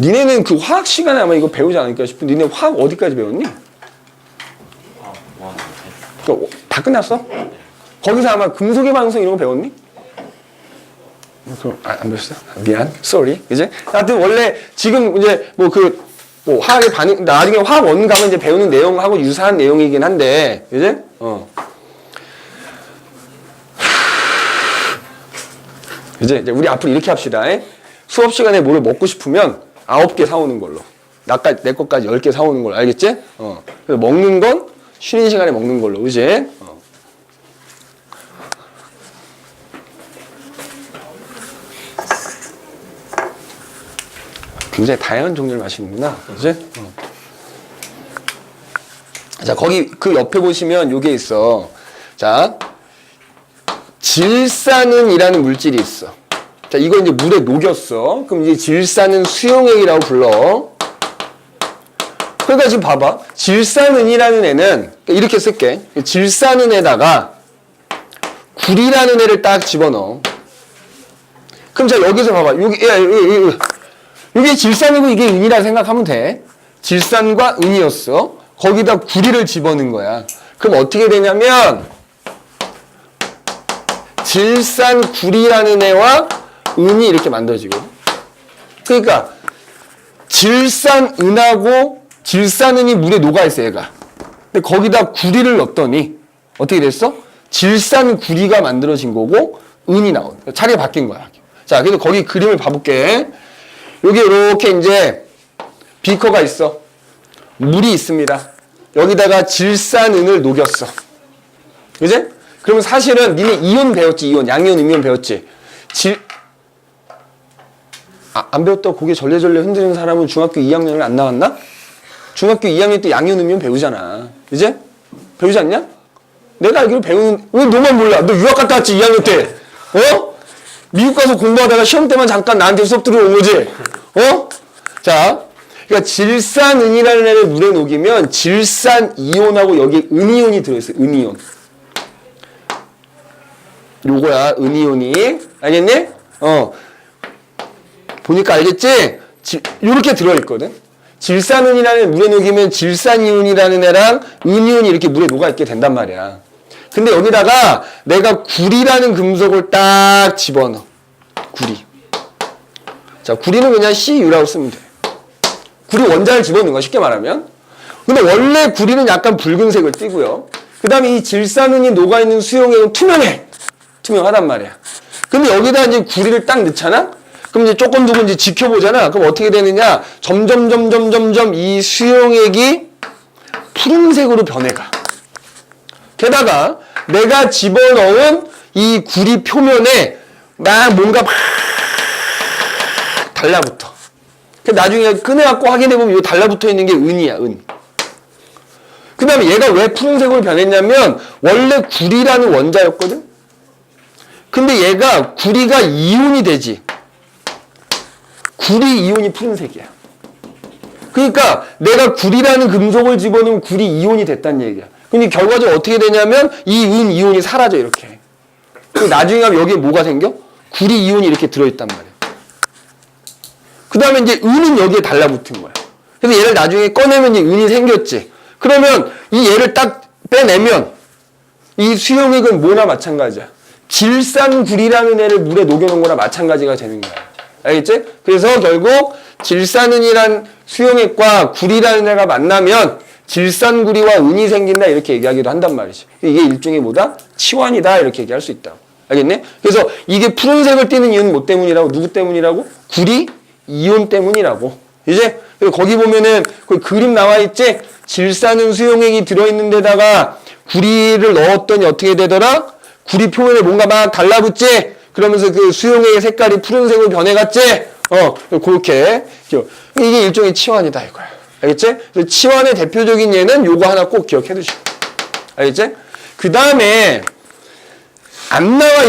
니네는 그 화학 시간에 아마 이거 배우지 않을까 싶은. 니네 화학 어디까지 배웠니? 다 끝났어? 거기서 아마 금속의 방성 이런 거 배웠니? 안 배웠어? 미안, sorry. 이제 하여튼 원래 지금 이제 뭐 화학의 반응 나중에 화학 원 가면 이제 배우는 내용하고 유사한 내용이긴 한데, 이제 이제 우리 앞으로 이렇게 합시다. 수업 시간에 뭐를 먹고 싶으면 9개 사오는 걸로. 내 것까지 10개 사오는 걸로. 알겠지? 그래서 먹는 건 쉬는 시간에 먹는 걸로. 그지? 굉장히 다양한 종류를 마시는구나. 그지? 자, 거기 그 옆에 보시면 요게 있어. 자, 질산은이라는 물질이 있어. 자, 이거 이제 물에 녹였어. 그럼 이제 질산은 수용액이라고 불러. 그러니까 지금 봐봐. 질산은이라는 애는 이렇게 쓸게. 질산은에다가 구리라는 애를 딱 집어넣어. 그럼 자, 여기서 봐봐. 이게 질산이고 이게 은이라 생각하면 돼. 질산과 은이었어. 거기다 구리를 집어넣은 거야. 그럼 어떻게 되냐면 질산 구리라는 애와 은이 이렇게 만들어지고. 그러니까 질산은하고 질산은이 물에 녹아있어 얘가. 근데 거기다 구리를 넣었더니 어떻게 됐어? 질산구리가 만들어진 거고 은이 나온. 자리가 바뀐 거야. 자, 그래서 거기 그림을 봐볼게. 여기 이렇게 이제 비커가 있어. 물이 있습니다. 여기다가 질산은을 녹였어. 그지? 그러면 사실은 니네 이온 배웠지, 이온. 양이온, 음이온 배웠지. 안 배웠다고 고개 절레절레 흔드는 사람은 중학교 2학년을 안 나왔나? 중학교 2학년 때 양이온, 음이온 배우잖아. 이제? 배우지 않냐? 내가 알기로 왜 너만 몰라? 너 유학 갔다 왔지, 2학년 때. 미국 가서 공부하다가 시험 때만 잠깐 나한테 수업 들어온 거지? 자, 그러니까 질산은이라는 애를 물에 녹이면 질산이온하고 여기 은이온이 들어있어. 은이온. 요거야, 은이온이. 알겠니? 보니까 알겠지? 요렇게 들어있거든. 질산은이라는 애를 물에 녹이면 질산이온이라는 애랑 은이온이 이렇게 물에 녹아있게 된단 말이야. 근데 여기다가 내가 구리라는 금속을 딱 집어넣어. 구리. 자, 구리는 그냥 CU라고 쓰면 돼. 구리 원자를 집어넣는 거야, 쉽게 말하면. 근데 원래 구리는 약간 붉은색을 띠고요. 그 다음에 이 질산은이 녹아있는 수용액은 투명해. 투명하단 말이야. 근데 여기다 이제 구리를 딱 넣잖아? 그럼 이제 조금 두고 이제 지켜보잖아? 그럼 어떻게 되느냐? 점점 이 수용액이 푸른색으로 변해가. 게다가 내가 집어넣은 이 구리 표면에 막 뭔가 막 달라붙어. 나중에 꺼내갖고 확인해보면 이 달라붙어 있는 게 은이야, 은. 그 다음에 얘가 왜 푸른색으로 변했냐면 원래 구리라는 원자였거든? 근데 얘가 구리가 이온이 되지. 구리 이온이 푸른색이야. 그러니까 내가 구리라는 금속을 집어넣으면 구리 이온이 됐다는 얘기야. 근데 결과적으로 어떻게 되냐면 이 은 이온이 사라져 이렇게. 나중에 가면 여기에 뭐가 생겨? 구리 이온이 이렇게 들어있단 말이야. 그 다음에 이제 은은 여기에 달라붙은 거야. 그래서 얘를 나중에 꺼내면 이제 은이 생겼지. 그러면 이 얘를 딱 빼내면 이 수용액은 뭐나 마찬가지야. 질산구리라는 애를 물에 녹여놓은 거나 마찬가지가 되는 거야. 알겠지? 그래서 결국 질산은이란 수용액과 구리라는 애가 만나면 질산구리와 은이 생긴다 이렇게 얘기하기도 한단 말이지. 이게 일종의 뭐다? 치환이다 이렇게 얘기할 수 있다. 알겠네? 그래서 이게 푸른색을 띠는 이유는 뭐 때문이라고? 누구 때문이라고? 구리, 이온 때문이라고. 이제 그리고 거기 보면은 그 그림 나와 있지? 질산은 수용액이 들어있는 데다가 구리를 넣었더니 어떻게 되더라? 구리 표면에 뭔가 막 달라붙지? 그러면서 그 수용액의 색깔이 푸른색으로 변해갔지? 그렇게. 이게 일종의 치환이다, 이거야. 알겠지? 그래서 치환의 대표적인 예는 요거 하나 꼭 기억해 두시고. 알겠지? 그 다음에, 안 나와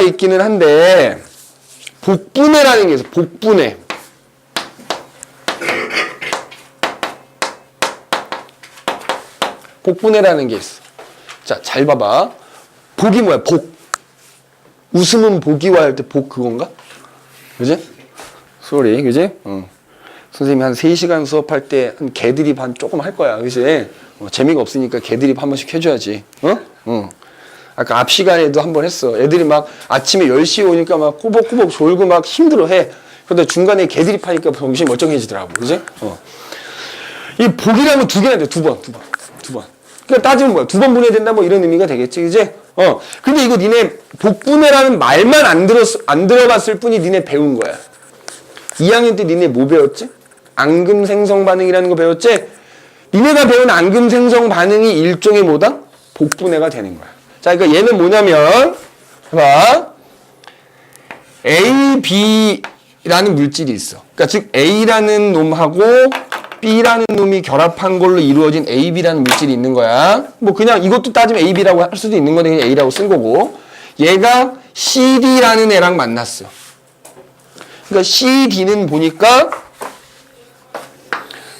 있기는 한데, 복분해라는 게 있어, 복분해. 복분해라는 게 있어. 자, 잘 봐봐. 복이 뭐야, 복. 웃음은 복이와 할 때 복 그건가? 그지? 소리, 그지? 선생님이 한 3시간 수업할 때 한 개드립 한 조금 할 거야, 그지? 재미가 없으니까 개드립 한 번씩 해줘야지. 아까 앞 시간에도 한 번 했어. 애들이 막 아침에 10시에 오니까 막 꾸벅꾸벅 졸고 막 힘들어 해. 그런데 중간에 개드립 하니까 정신이 멀쩡해지더라고, 그지? 이 복이라면 2개나 돼, 2번. 그러니까 따지면 뭐야? 2번 분해야 된다, 뭐 이런 의미가 되겠지, 그지? 근데 이거 니네 복분해라는 말만 안 들어봤을 뿐이 니네 배운 거야. 2학년 때 니네 뭐 배웠지? 앙금생성 반응이라는 거 배웠지? 니네가 배운 앙금생성 반응이 일종의 뭐다? 복분해가 되는 거야. 자, 그러니까 얘는 뭐냐면, 봐. A, B라는 물질이 있어. 그러니까 즉 A라는 놈하고 B라는 놈이 결합한 걸로 이루어진 AB라는 물질이 있는 거야. 뭐 그냥 이것도 따지면 AB라고 할 수도 있는 건데 그냥 A라고 쓴 거고. 얘가 CD라는 애랑 만났어. 그러니까 CD는 보니까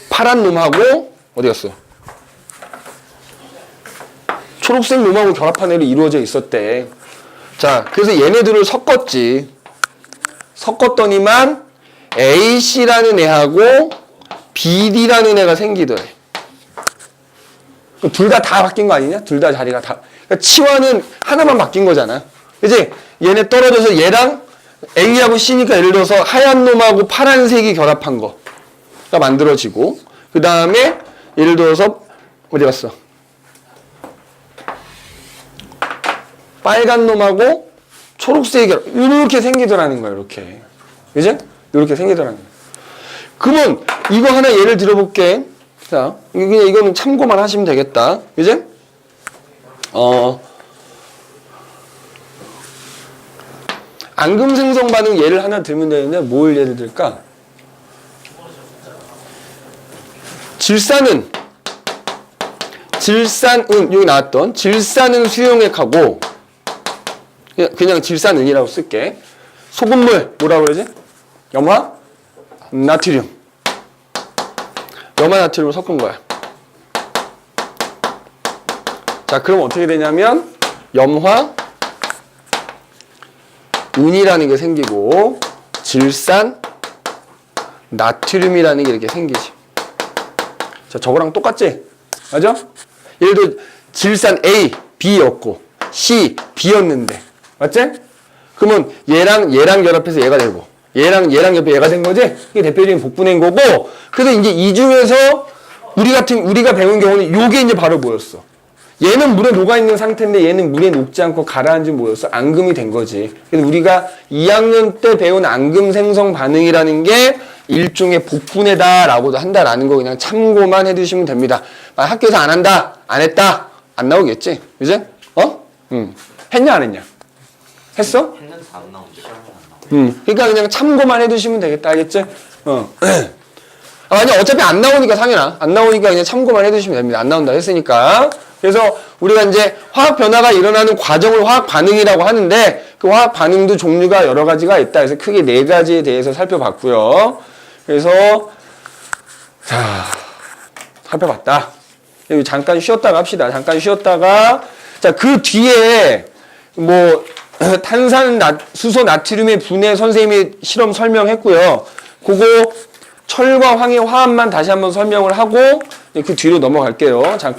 파란 놈하고 어디 갔어? 초록색 놈하고 결합한 애로 이루어져 있었대. 자, 그래서 얘네들을 섞었지. 섞었더니만 AC라는 애하고 BD라는 애가 생기더래. 둘 다 바뀐 거 아니냐? 둘 다 자리가 다. 그러니까 치환은 하나만 바뀐 거잖아. 그치? 얘네 떨어져서 얘랑 A하고 C니까 예를 들어서 하얀 놈하고 파란색이 결합한 거가 만들어지고, 그 다음에 예를 들어서 어디 갔어? 빨간 놈하고 초록색이 결합, 이렇게 생기더라는 거야, 이렇게. 그치? 이렇게 생기더라는 거야. 그러면 이거 하나 예를 들어볼게. 자, 그냥 이거는 참고만 하시면 되겠다. 그지? 앙금생성 반응 예를 하나 들면 되는데 뭘 예를 들까? 질산은 여기 나왔던 질산은 수용액하고 그냥 질산은이라고 쓸게. 소금물 뭐라고 그러지? 염화? 나트륨. 염화 나트륨을 섞은 거야. 자, 그럼 어떻게 되냐면 염화 은이라는 게 생기고 질산 나트륨이라는 게 이렇게 생기지. 자, 저거랑 똑같지? 맞아? 예를 들어 질산 A, B였고 C, B였는데 맞지? 그러면 얘랑 결합해서 얘가 되고 얘랑 옆에 얘가 된 거지? 이게 대표적인 복분해인 거고, 그래서 이제 이 중에서 우리가 배운 경우는 요게 이제 바로 뭐였어? 얘는 물에 녹아있는 상태인데 얘는 물에 녹지 않고 가라앉은 뭐였어? 앙금이 된 거지. 그래서 우리가 2학년 때 배운 앙금 생성 반응이라는 게 일종의 복분해다라고도 한다라는 거 그냥 참고만 해두시면 됩니다. 학교에서 안 한다, 안 했다, 안 나오겠지? 그지? 했냐, 안 했냐? 했어?
했는데 안 나오지. 시험에 안 나오지.
그러니까 그냥 참고만 해두시면 되겠다, 알겠지? 아니, 어차피 안 나오니까 상현아. 안 나오니까 그냥 참고만 해두시면 됩니다. 안 나온다 했으니까. 그래서 우리가 이제 화학 변화가 일어나는 과정을 화학 반응이라고 하는데 그 화학 반응도 종류가 여러 가지가 있다. 그래서 크게 4가지에 대해서 살펴봤고요. 그래서 자, 살펴봤다. 여기 잠깐 쉬었다가 합시다. 잠깐 쉬었다가 자, 그 뒤에 뭐 탄산 수소 나트륨의 분해 선생님이 실험 설명했고요. 그거 철과 황의 화합만 다시 한번 설명을 하고 그 뒤로 넘어갈게요. 잠깐.